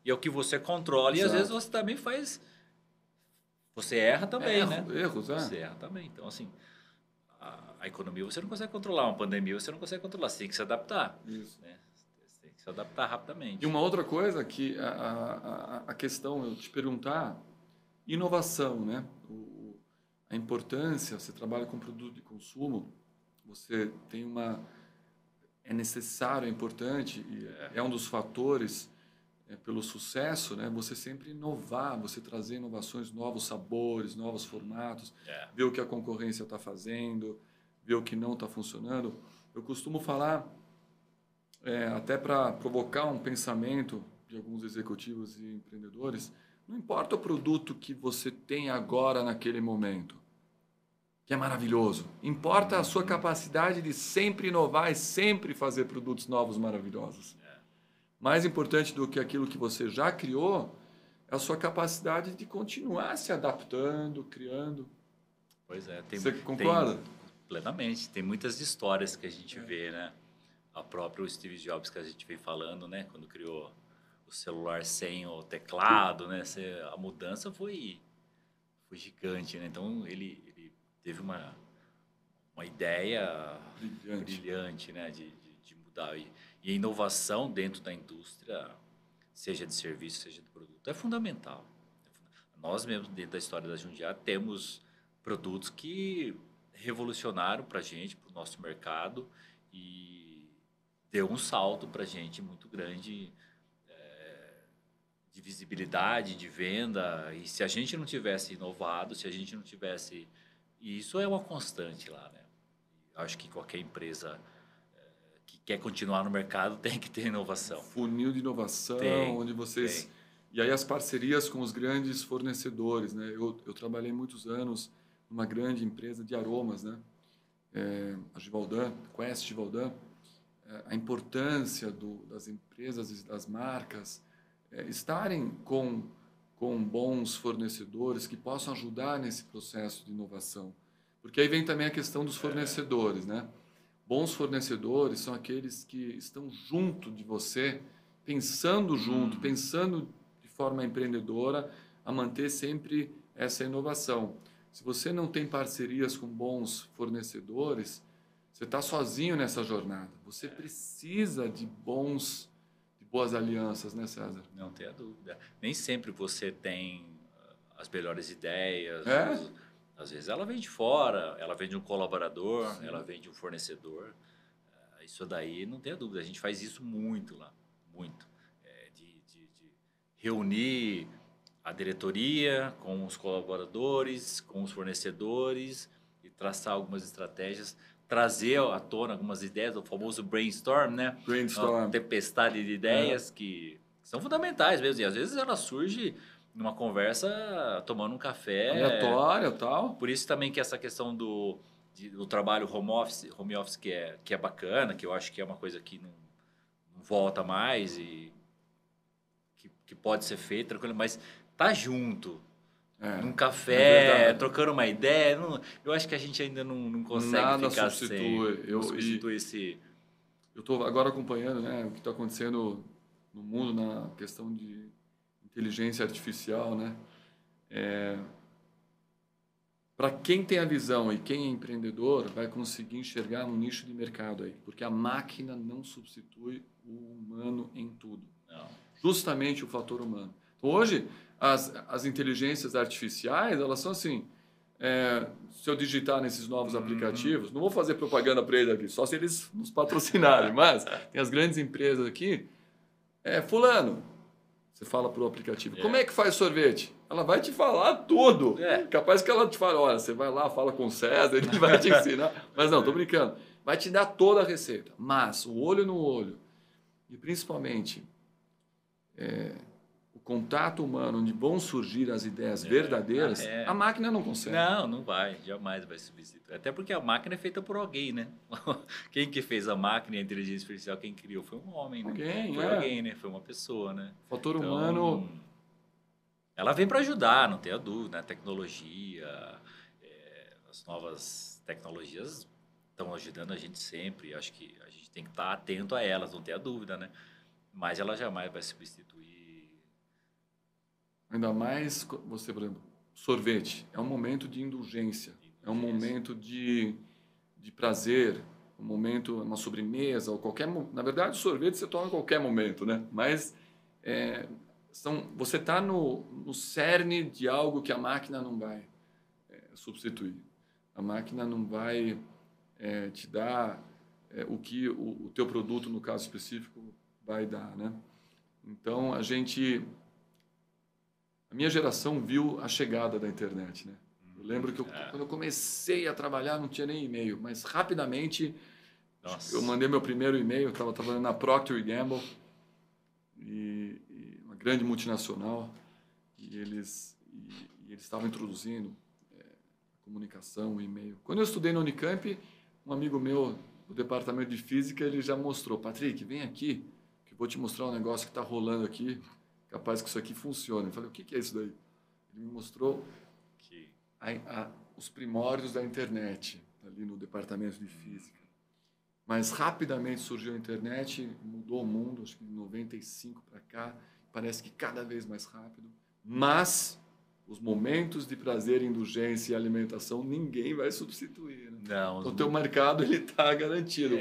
e ao que você controla. E, às vezes, você também faz... Você erra também, né? Erros, Você erra também. Então, assim, a economia você não consegue controlar. Uma pandemia você não consegue controlar. Você tem que se adaptar. Isso. Né? Você tem que se adaptar rapidamente. E uma outra coisa que a questão, eu te perguntar, inovação, né? A importância, você trabalha com produto de consumo, você tem é necessário, é importante, e é um dos fatores pelo sucesso, né? Você sempre inovar, você trazer inovações, novos sabores, novos formatos, ver o que a concorrência está fazendo, ver o que não está funcionando. Eu costumo falar, até para provocar um pensamento de alguns executivos e empreendedores, não importa o produto que você tem agora naquele momento, que é maravilhoso. Importa a sua capacidade de sempre inovar e sempre fazer produtos novos maravilhosos. Mais importante do que aquilo que você já criou é a sua capacidade de continuar se adaptando, criando. Pois é. Você concorda? Plenamente. Tem muitas histórias que a gente vê, né? A própria Steve Jobs que a gente vem falando, né? Quando criou o celular sem o teclado, né? A mudança foi gigante, né? Então, ele teve uma ideia brilhante, né? De mudar. E a inovação dentro da indústria, seja de serviço, seja de produto, é fundamental. Nós mesmos, dentro da história da Jundiaí, temos produtos que revolucionaram para a gente, para o nosso mercado, e deu um salto para a gente muito grande de visibilidade, de venda. E se a gente não tivesse inovado, se a gente não tivesse... E isso é uma constante lá, né? Acho que qualquer empresa que quer continuar no mercado tem que ter inovação. Funil de inovação, onde vocês E aí as parcerias com os grandes fornecedores, né? Eu trabalhei muitos anos numa grande empresa de aromas, né? A Givaudan, Quest Givaudan. A importância das empresas e das marcas estarem com bons fornecedores que possam ajudar nesse processo de inovação. Porque aí vem também a questão dos fornecedores, né? Bons fornecedores são aqueles que estão junto de você, pensando junto, pensando de forma empreendedora a manter sempre essa inovação. Se você não tem parcerias com bons fornecedores, você está sozinho nessa jornada. Você precisa de boas alianças, né, César? Não tenha dúvida. Nem sempre você tem as melhores ideias. Às vezes ela vem de fora, ela vem de um colaborador, sim, ela vem de um fornecedor. Isso daí, não tenha dúvida. A gente faz isso muito lá, muito. De reunir a diretoria com os colaboradores, com os fornecedores e traçar algumas estratégias, trazer à tona algumas ideias, o famoso brainstorm, né? Brainstorm. Uma tempestade de ideias que são fundamentais mesmo. E às vezes ela surge numa conversa, tomando um café. Aleatória e tal. Por isso também que essa questão do trabalho home office que é bacana, que eu acho que é uma coisa que não volta mais e que pode ser feito tranquilo, mas tá junto. Num café, trocando uma ideia. Eu acho que a gente ainda não consegue nada ficar substitui. não substitui esse... Eu estou agora acompanhando, né, o que está acontecendo no mundo na questão de inteligência artificial, né? Para quem tem a visão e quem é empreendedor, vai conseguir enxergar um nicho de mercado aí, porque a máquina não substitui o humano em tudo. Não. Justamente o fator humano. Então, hoje, as inteligências artificiais, elas são assim, se eu digitar nesses novos aplicativos, não vou fazer propaganda para eles aqui, só se eles nos patrocinarem, mas tem as grandes empresas aqui, fulano, você fala para o aplicativo, como é que faz sorvete? Ela vai te falar tudo. Capaz que ela te fale, olha, você vai lá, fala com o César, ele vai te ensinar. Mas não, tô brincando. Vai te dar toda a receita. Mas o olho no olho e principalmente o contato humano, onde vão surgir as ideias verdadeiras, a máquina não consegue. Não vai, jamais vai substituir. Até porque a máquina é feita por alguém, né? Quem que fez a máquina e a inteligência artificial, quem criou foi um homem, né? Alguém, né? Foi uma pessoa, né? O fator humano... Ela vem para ajudar, não tenha dúvida, né? A tecnologia, as novas tecnologias estão ajudando a gente sempre. Acho que a gente tem que estar atento a elas, não tenha dúvida, né? Mas ela jamais vai substituir. Ainda mais você, por exemplo, sorvete. É um momento de indulgência. É um momento de prazer. Um momento, uma sobremesa, ou qualquer... Na verdade, o sorvete você toma em qualquer momento, né? Mas... você está no cerne de algo que a máquina não vai substituir. A máquina não vai te dar o que o teu produto, no caso específico, vai dar, né? Então, a minha geração viu a chegada da internet, né? Eu lembro que quando eu comecei a trabalhar, não tinha nem e-mail, mas rapidamente eu mandei meu primeiro e-mail, eu estava trabalhando na Procter & Gamble, uma grande multinacional, e eles estavam introduzindo a comunicação, o e-mail. Quando eu estudei na Unicamp, um amigo meu do departamento de física, ele já mostrou, Patrick, vem aqui, que eu vou te mostrar um negócio que está rolando aqui, capaz que isso aqui funcione. Eu falei, o que é isso daí? Ele me mostrou os primórdios da internet, ali no departamento de física. Mas rapidamente surgiu a internet, mudou o mundo, acho que de 95 para cá, parece que cada vez mais rápido. Mas os momentos de prazer, indulgência e alimentação, ninguém vai substituir. Né? Não. O teu mercado está garantido.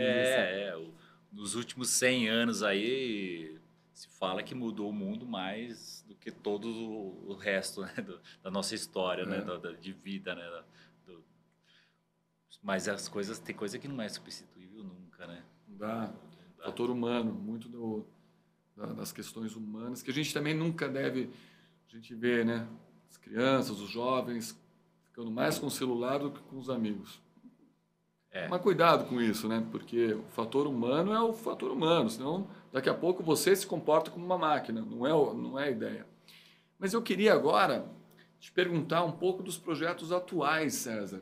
Nos últimos 100 anos aí, se fala que mudou o mundo mais do que todo o resto, né? Da nossa história, né? De vida, né? Mas tem coisa que não é substituível nunca, né? Não dá. Fator humano, muito das questões humanas, que a gente também nunca deve... A gente vê, né? As crianças, os jovens, ficando mais com o celular do que com os amigos. Mas cuidado com isso, né? Porque o fator humano é o fator humano, senão daqui a pouco você se comporta como uma máquina, não é a ideia. Mas eu queria agora te perguntar um pouco dos projetos atuais, César.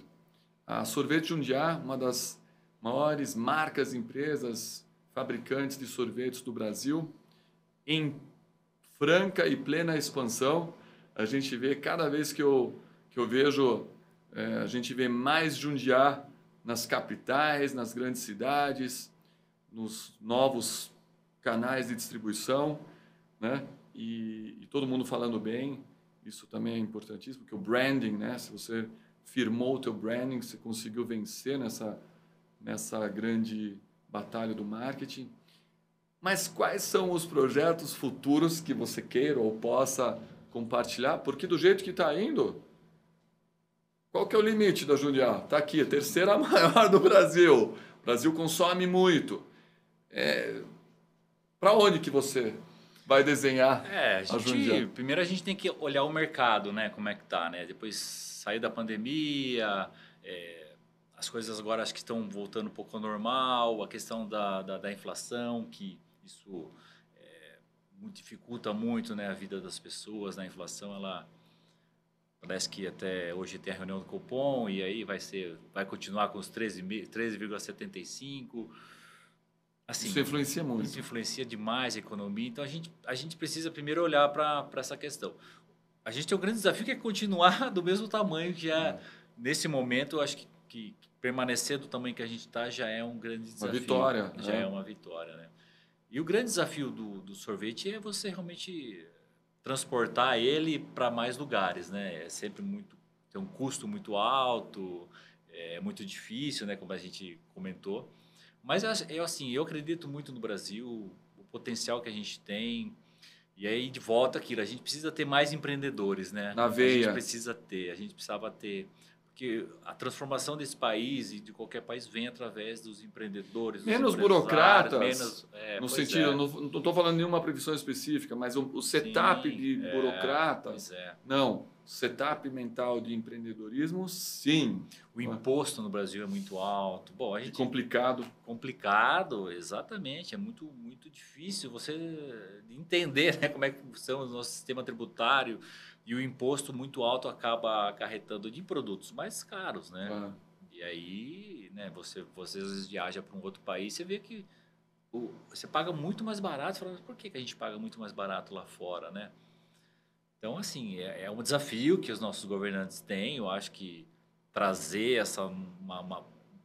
A Sorvete Jundiaí, uma das maiores marcas, empresas, fabricantes de sorvetes do Brasil, em franca e plena expansão. A gente vê, cada vez que eu vejo, a gente vê mais Jundiaí nas capitais, nas grandes cidades, nos novos canais de distribuição, né? E todo mundo falando bem. Isso também é importantíssimo, porque o branding, né? Se você firmou o teu branding, você conseguiu vencer nessa grande batalha do marketing. Mas quais são os projetos futuros que você queira ou possa compartilhar? Porque do jeito que está indo, qual que é o limite da Jundiaí? Está aqui, a terceira maior do Brasil. O Brasil consome muito. Para onde que você vai desenhar a Jundiaí? Primeiro a gente tem que olhar o mercado, né? Como é que tá, né? Depois sair da pandemia, as coisas agora acho que estão voltando um pouco ao normal, a questão da inflação, que isso dificulta muito, né, a vida das pessoas. A inflação, ela parece que até hoje tem a reunião do Copom e aí vai continuar com os 13,75%. Assim, isso influencia muito. Isso influencia demais a economia. Então, a gente precisa primeiro olhar para essa questão. A gente tem um grande desafio que é continuar do mesmo tamanho que já, nesse momento, eu acho que permanecer do tamanho que a gente está já é um grande desafio. Uma vitória. Já é uma vitória, né? E o grande desafio do sorvete é você realmente transportar ele para mais lugares, né? É sempre tem um custo muito alto, é muito difícil, né? Como a gente comentou. Mas eu acredito muito no Brasil, o potencial que a gente tem. E aí, de volta aquilo, a gente precisa ter mais empreendedores, né? Na veia. A gente precisava ter. Porque a transformação desse país e de qualquer país vem através dos empreendedores. Menos burocratas, no sentido, não estou falando de nenhuma profissão específica, mas o setup de burocratas, não. Setup mental de empreendedorismo, sim. O imposto no Brasil é muito alto. Bom, complicado. Complicado, exatamente. É muito, muito difícil você entender, né, como é que funciona o nosso sistema tributário. E o imposto muito alto acaba acarretando de produtos mais caros, né? E aí, né, você às vezes viaja para um outro país, você vê que você paga muito mais barato. Você fala, por que a gente paga muito mais barato lá fora, né? Então, assim, é um desafio que os nossos governantes têm. Eu acho que trazer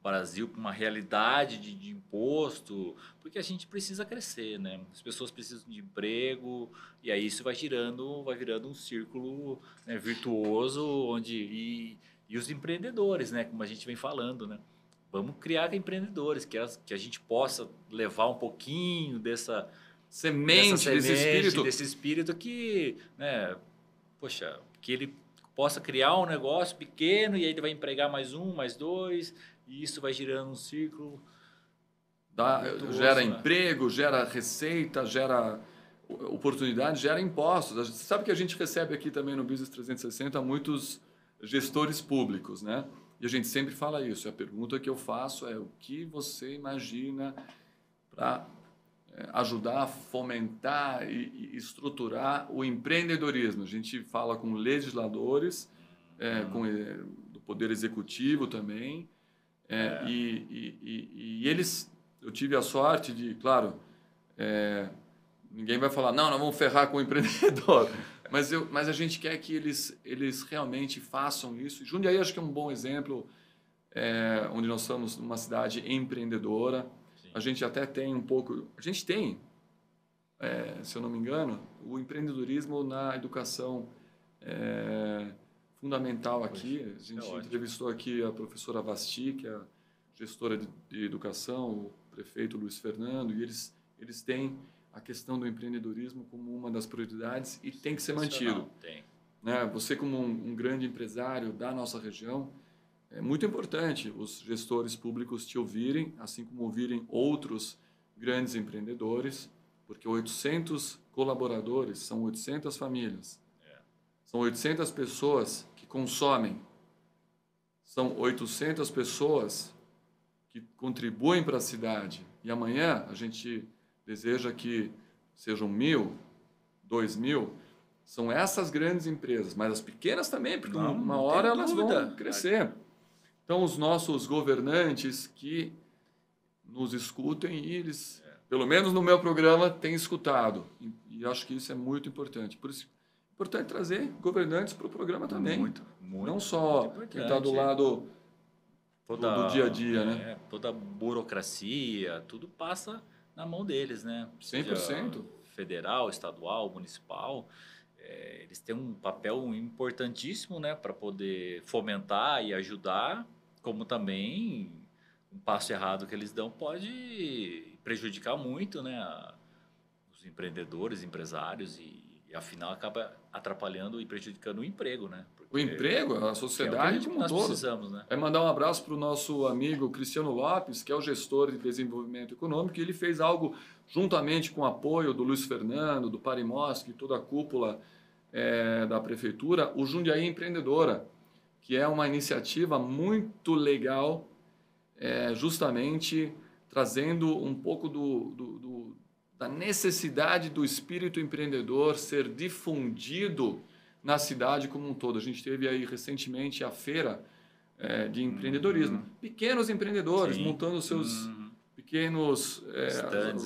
Brasil para uma realidade de imposto, porque a gente precisa crescer, né? As pessoas precisam de emprego e aí isso vai virando um círculo, né, virtuoso, onde e os empreendedores, né? Como a gente vem falando, né? Vamos criar empreendedores que a gente possa levar um pouquinho dessa semente, desse espírito que, né, poxa, que ele possa criar um negócio pequeno e aí ele vai empregar mais um, mais dois, e isso vai girando um círculo. Gera emprego, gera receita, gera oportunidade, gera impostos. Você sabe que a gente recebe aqui também no Business 360 muitos gestores públicos, né? E a gente sempre fala isso. A pergunta que eu faço é: o que você imagina para ajudar a fomentar e estruturar o empreendedorismo? A gente fala com legisladores, do Poder Executivo também, e eles, eu tive a sorte de, claro, ninguém vai falar, não vamos ferrar com o empreendedor, mas a gente quer que eles realmente façam isso. E Jundiaí acho que é um bom exemplo, onde nós somos uma cidade empreendedora. A gente até tem um pouco... A gente tem, se eu não me engano, o empreendedorismo na educação fundamental aqui. A gente entrevistou aqui a professora Vasti, que é a gestora de educação, o prefeito Luiz Fernando, e eles têm a questão do empreendedorismo como uma das prioridades e tem que ser mantido. Tem. Né? Você, como um grande empresário da nossa região, é muito importante os gestores públicos te ouvirem, assim como ouvirem outros grandes empreendedores, porque 800 colaboradores são 800 famílias. São 800 pessoas que consomem. São 800 pessoas que contribuem para a cidade. E amanhã a gente deseja que sejam 1.000, 2.000, são essas grandes empresas, mas as pequenas também, porque uma hora elas vão crescer. Então, os nossos governantes que nos escutem, e eles, pelo menos no meu programa, têm escutado. E acho que isso é muito importante. Por isso, é importante trazer governantes para o programa também. Muito, não só quem está do lado do dia a dia, né? Toda a burocracia, tudo passa na mão deles, né? 100%. Seja federal, estadual, municipal. Eles têm um papel importantíssimo, né, para poder fomentar e ajudar, como também um passo errado que eles dão pode prejudicar muito, né, os empreendedores, empresários e afinal acaba atrapalhando e prejudicando o emprego, né? O emprego, a sociedade como um todo. Nós precisamos, né? É mandar um abraço para o nosso amigo Cristiano Lopes, que é o gestor de desenvolvimento econômico, e ele fez algo juntamente com o apoio do Luiz Fernando, do Parimoschi, toda a cúpula da prefeitura, o Jundiaí Empreendedora, que é uma iniciativa muito legal, justamente trazendo um pouco da necessidade do espírito empreendedor ser difundido na cidade como um todo. A gente teve aí recentemente a feira de empreendedorismo. Pequenos empreendedores montando seus pequenos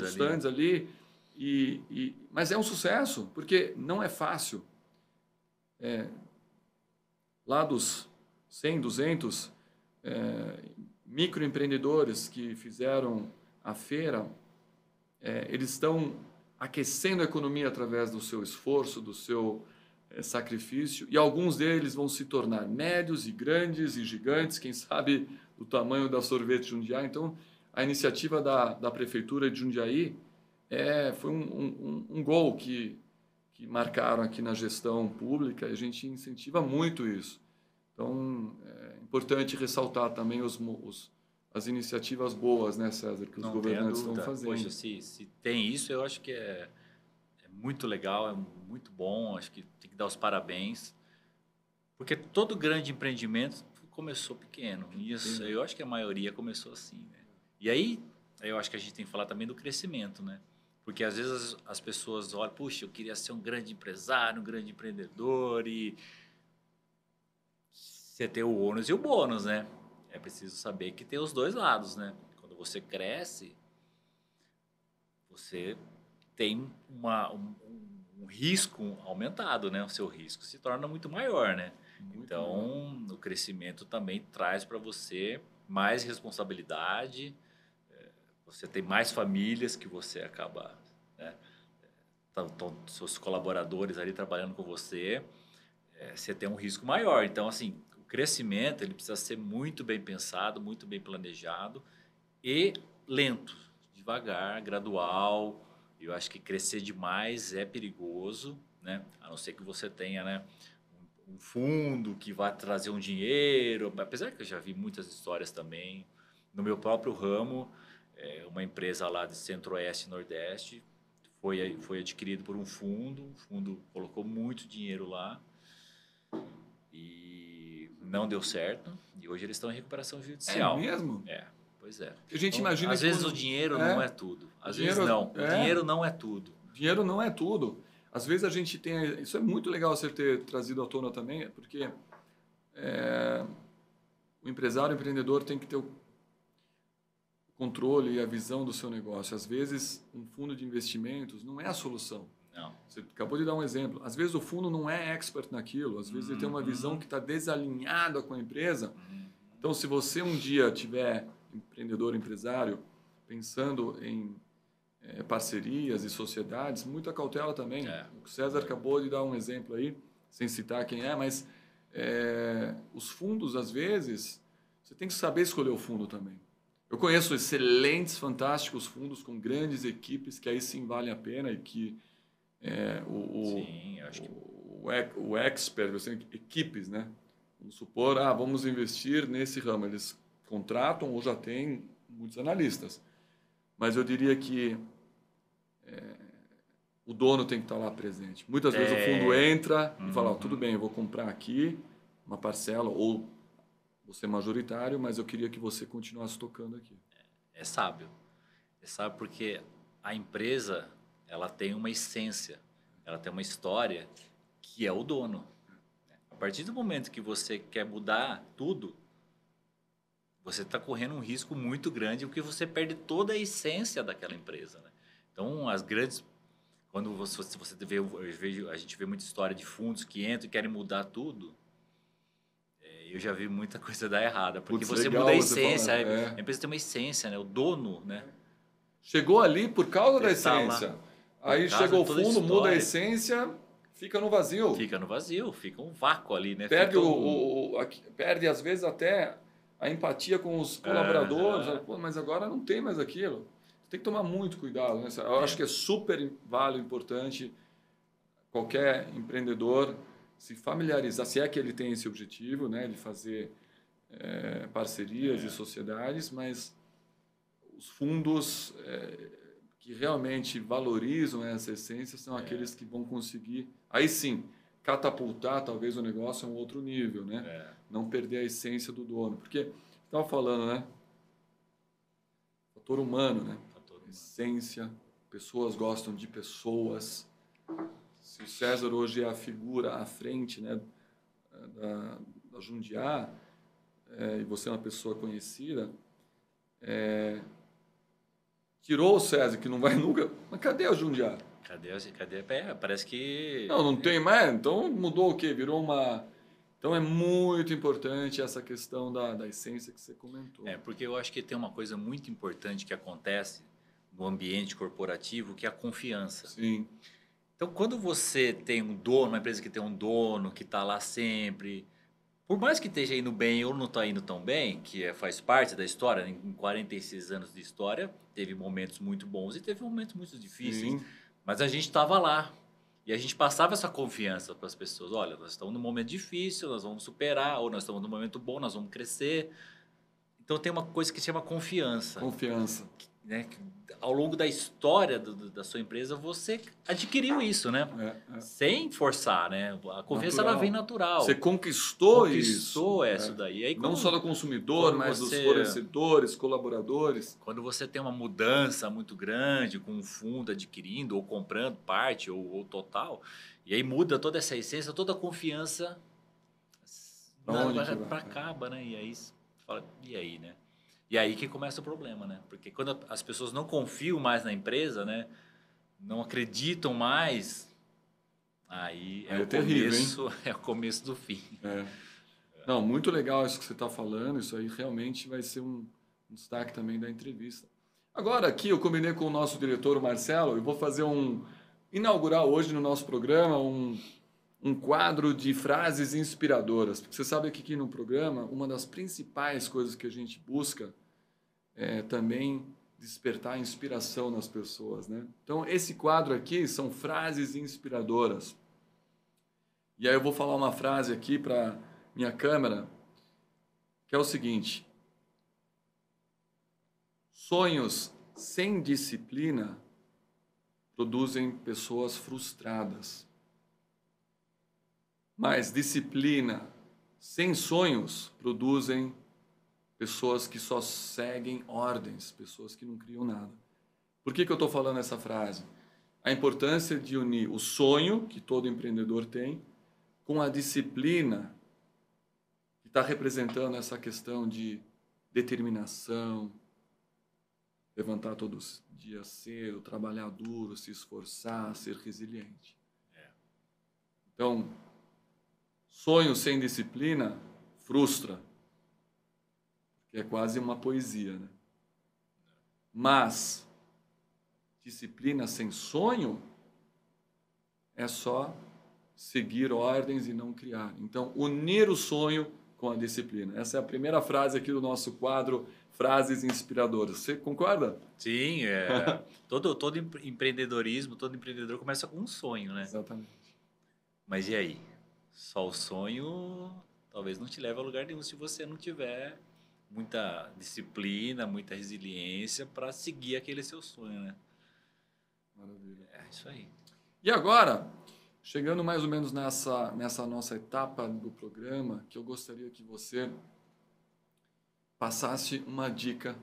stands ali. Mas é um sucesso, porque não é fácil. Lá dos 100, 200 microempreendedores que fizeram a feira, eles estão aquecendo a economia através do seu esforço, do seu sacrifício, e alguns deles vão se tornar médios e grandes e gigantes, quem sabe do tamanho da Sorvete Jundiaí. Então, a iniciativa da Prefeitura de Jundiaí foi um gol que marcaram aqui na gestão pública, e a gente incentiva muito isso. Então, é importante ressaltar também as iniciativas boas, né, César, que os governantes estão fazendo. Poxa, se tem isso, eu acho que é muito legal, é muito bom, acho que tem que dar os parabéns, porque todo grande empreendimento começou pequeno, e isso, eu acho que a maioria começou assim, né? E aí, eu acho que a gente tem que falar também do crescimento, né? Porque às vezes as pessoas olham, puxa, eu queria ser um grande empresário, um grande empreendedor, e você tem o ônus e o bônus, né? É preciso saber que tem os dois lados, né? Quando você cresce, você tem um risco aumentado, né? O seu risco se torna muito maior, né? Então, o crescimento também traz para você mais responsabilidade, você tem mais famílias que você acaba, né? Estão seus colaboradores ali trabalhando com você, você tem um risco maior. Então, assim, o crescimento ele precisa ser muito bem pensado, muito bem planejado e lento, devagar, gradual. Eu acho que crescer demais é perigoso, né? A não ser que você tenha, né, um fundo que vai trazer um dinheiro. Apesar que eu já vi muitas histórias também no meu próprio ramo, uma empresa lá de Centro-Oeste e Nordeste foi adquirido por um fundo. O fundo colocou muito dinheiro lá e não deu certo. E hoje eles estão em recuperação judicial. É mesmo? Pois é. A gente imagina às vezes o dinheiro não é tudo. Às vezes não. O dinheiro não é tudo. Dinheiro não é tudo. Às vezes a gente tem... Isso é muito legal você ter trazido à tona também, porque o empresário, o empreendedor tem que ter o controle e a visão do seu negócio. Às vezes, um fundo de investimentos não é a solução. Não. Você acabou de dar um exemplo. Às vezes, o fundo não é expert naquilo. Às vezes, ele tem uma visão que está desalinhada com a empresa. Então, se você um dia tiver empreendedor, empresário, pensando em parcerias e sociedades, muita cautela também. O César acabou de dar um exemplo aí, sem citar quem é, mas os fundos, às vezes, você tem que saber escolher o fundo também. Eu conheço excelentes, fantásticos fundos com grandes equipes que aí sim valem a pena e que o expert, você tem equipes, né? Vamos supor, vamos investir nesse ramo. Eles contratam ou já têm muitos analistas. Mas eu diria que o dono tem que estar lá presente. Muitas vezes o fundo entra e fala, tudo bem, eu vou comprar aqui uma parcela ou você é majoritário, mas eu queria que você continuasse tocando aqui. É sábio. É sábio porque a empresa ela tem uma essência, ela tem uma história que é o dono. A partir do momento que você quer mudar tudo, você está correndo um risco muito grande, porque você perde toda a essência daquela empresa, né? Então, as grandes... Quando você vê, a gente vê muita história de fundos que entram e querem mudar tudo, eu já vi muita coisa dar errada, porque você muda a essência, a empresa tem uma essência, né? O dono, né? Chegou ali por causa da essência. Aí chegou o fundo, muda a essência, fica no vazio. Fica no vazio, fica um vácuo ali, né? Perde, perde às vezes até a empatia com os colaboradores. Pô, mas agora não tem mais aquilo. Tem que tomar muito cuidado, né? Eu acho que é super válido, importante qualquer empreendedor se familiarizar, se é que ele tem esse objetivo, né, de fazer parcerias e sociedades, mas os fundos que realmente valorizam essa essência são aqueles que vão conseguir, aí sim, catapultar talvez o negócio a um outro nível, né? Não perder a essência do dono. Porque, estava falando, né? Fator humano, né? Essência, pessoas gostam de pessoas. Se o César hoje é a figura à frente, né, da Jundiaí, e você é uma pessoa conhecida, tirou o César, que não vai nunca... Mas cadê a Jundiaí? Cadê? Parece que... Não tem mais. Então mudou o quê? Virou uma... Então é muito importante essa questão da essência que você comentou. Porque eu acho que tem uma coisa muito importante que acontece no ambiente corporativo, que é a confiança. Sim. Então, quando você tem um dono, uma empresa que tem um dono, que está lá sempre, por mais que esteja indo bem ou não está indo tão bem, que faz parte da história, em 46 anos de história, teve momentos muito bons e teve momentos muito difíceis. Sim. Mas a gente estava lá e a gente passava essa confiança para as pessoas. Olha, nós estamos num momento difícil, nós vamos superar, ou nós estamos num momento bom, nós vamos crescer. Então, tem uma coisa que se chama confiança. Confiança. Né? Ao longo da história da sua empresa, você adquiriu isso, né? Sem forçar, né? A confiança ela vem natural. Você conquistou isso. Isso daí. Aí, não só do consumidor, mas dos fornecedores, colaboradores. Quando você tem uma mudança muito grande, com um fundo adquirindo ou comprando parte ou total, e aí muda toda essa essência, toda a confiança acaba, né? E aí você fala, e aí, né? E aí que começa o problema, né? Porque quando as pessoas não confiam mais na empresa, né? Não acreditam mais, aí é o começo do fim. Não, muito legal isso que você está falando. Isso aí realmente vai ser um destaque também da entrevista. Agora aqui eu combinei com o nosso diretor, o Marcelo, eu vou fazer inaugurar hoje no nosso programa um quadro de frases inspiradoras. Porque você sabe que aqui no programa, uma das principais coisas que a gente busca é também despertar inspiração nas pessoas, né? Então, esse quadro aqui são frases inspiradoras. E aí eu vou falar uma frase aqui para minha câmera, que é o seguinte: sonhos sem disciplina produzem pessoas frustradas. Mas disciplina sem sonhos produzem pessoas que só seguem ordens, pessoas que não criam nada. Por que eu estou falando essa frase? A importância de unir o sonho, que todo empreendedor tem, com a disciplina, que está representando essa questão de determinação, levantar todos os dias cedo, trabalhar duro, se esforçar, ser resiliente. Então, sonho sem disciplina frustra, que é quase uma poesia, né? Mas disciplina sem sonho é só seguir ordens e não criar. Então, unir o sonho com a disciplina. Essa é a primeira frase aqui do nosso quadro Frases Inspiradoras. Você concorda? Sim, todo empreendedorismo, todo empreendedor começa com um sonho, né? Exatamente. Mas e aí? Só o sonho talvez não te leve a lugar nenhum se você não tiver muita disciplina, muita resiliência para seguir aquele seu sonho, né? Maravilha. É isso aí. E agora, chegando mais ou menos nessa nossa etapa do programa, que eu gostaria que você passasse uma dica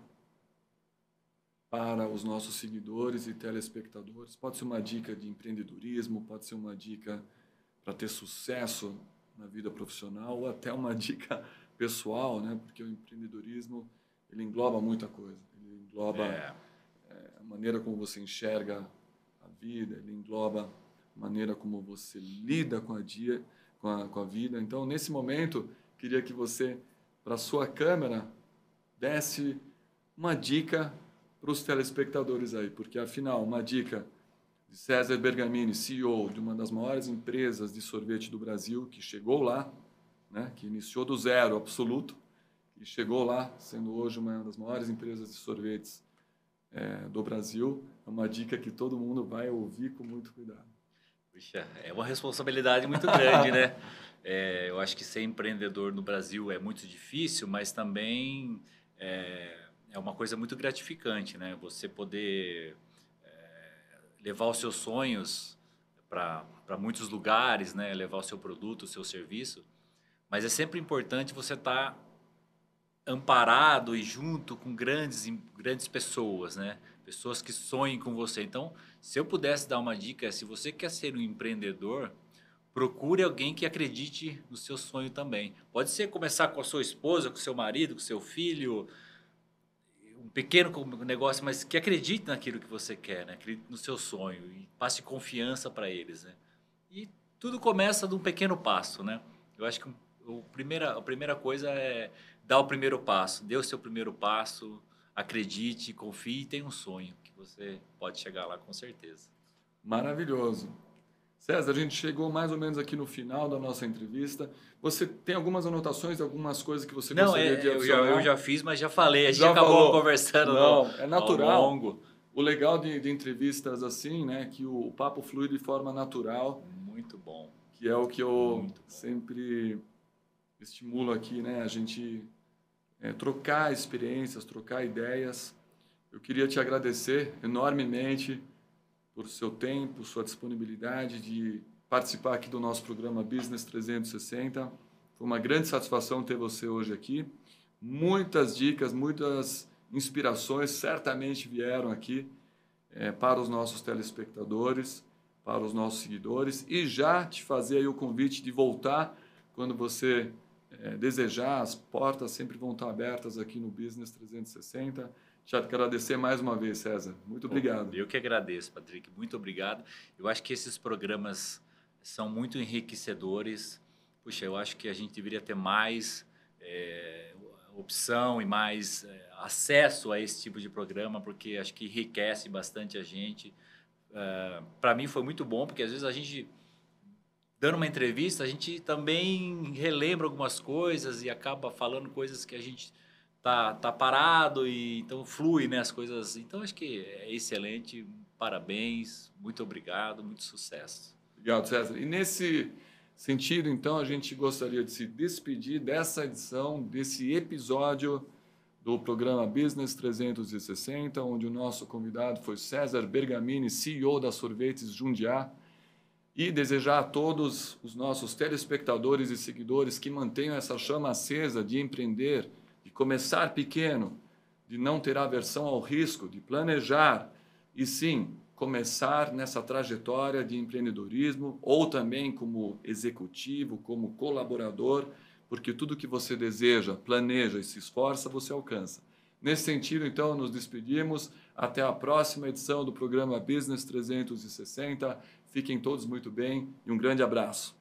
para os nossos seguidores e telespectadores. Pode ser uma dica de empreendedorismo, pode ser uma dica para ter sucesso na vida profissional, ou até uma dica pessoal, né? Porque o empreendedorismo, ele engloba muita coisa. Ele engloba a maneira como você enxerga a vida, ele engloba a maneira como você lida com a vida. Então, nesse momento, queria que você, para a sua câmera, desse uma dica para os telespectadores aí, porque, afinal, uma dica de César Bergamini, CEO de uma das maiores empresas de sorvete do Brasil, que chegou lá, né, que iniciou do zero absoluto, e chegou lá, sendo hoje uma das maiores empresas de sorvetes do Brasil. É uma dica que todo mundo vai ouvir com muito cuidado. Puxa, é uma responsabilidade muito grande, né? Eu acho que ser empreendedor no Brasil é muito difícil, mas também é uma coisa muito gratificante, né? Você poder levar os seus sonhos para muitos lugares, né? Levar o seu produto, o seu serviço. Mas é sempre importante você estar amparado e junto com grandes pessoas, né? Pessoas que sonhem com você. Então, se eu pudesse dar uma dica, se você quer ser um empreendedor, procure alguém que acredite no seu sonho também. Pode ser começar com a sua esposa, com o seu marido, com o seu filho, um pequeno negócio, mas que acredite naquilo que você quer, né? Acredite no seu sonho e passe confiança para eles, né? E tudo começa de um pequeno passo, né? Eu acho que a primeira coisa é dar o primeiro passo. Dê o seu primeiro passo, acredite, confie e tenha um sonho, que você pode chegar lá com certeza. Maravilhoso. César, a gente chegou mais ou menos aqui no final da nossa entrevista. Você tem algumas anotações, algumas coisas que você gostaria de adicionar? Eu já fiz, mas já falei. A gente acabou conversando. Não, é natural. Ao longo. O legal de entrevistas assim, né, que o papo flui de forma natural. Muito bom. Que é o que eu sempre estimulo aqui, né, a gente trocar experiências, trocar ideias. Eu queria te agradecer enormemente por seu tempo, sua disponibilidade de participar aqui do nosso programa Business 360. Foi uma grande satisfação ter você hoje aqui. Muitas dicas, muitas inspirações certamente vieram aqui para os nossos telespectadores, para os nossos seguidores. E já te fazer aí o convite de voltar quando você desejar. As portas sempre vão estar abertas aqui no Business 360. Já te agradecer mais uma vez, César. Muito obrigado. Eu que agradeço, Patrick. Muito obrigado. Eu acho que esses programas são muito enriquecedores. Puxa, eu acho que a gente deveria ter mais opção e mais acesso a esse tipo de programa, porque acho que enriquece bastante a gente. Para mim foi muito bom, porque às vezes a gente, dando uma entrevista, a gente também relembra algumas coisas e acaba falando coisas que a gente tá parado, e então flui, né, as coisas. Então acho que é excelente. Parabéns, muito obrigado, muito sucesso. Obrigado, César. E nesse sentido, então, a gente gostaria de se despedir dessa edição, desse episódio do programa Business 360, onde o nosso convidado foi César Bergamini, CEO da Sorvetes Jundiá, e desejar a todos os nossos telespectadores e seguidores que mantenham essa chama acesa de empreender, de começar pequeno, de não ter aversão ao risco, de planejar e, sim, começar nessa trajetória de empreendedorismo ou também como executivo, como colaborador, porque tudo que você deseja, planeja e se esforça, você alcança. Nesse sentido, então, nos despedimos. Até a próxima edição do programa Business 360. Fiquem todos muito bem e um grande abraço.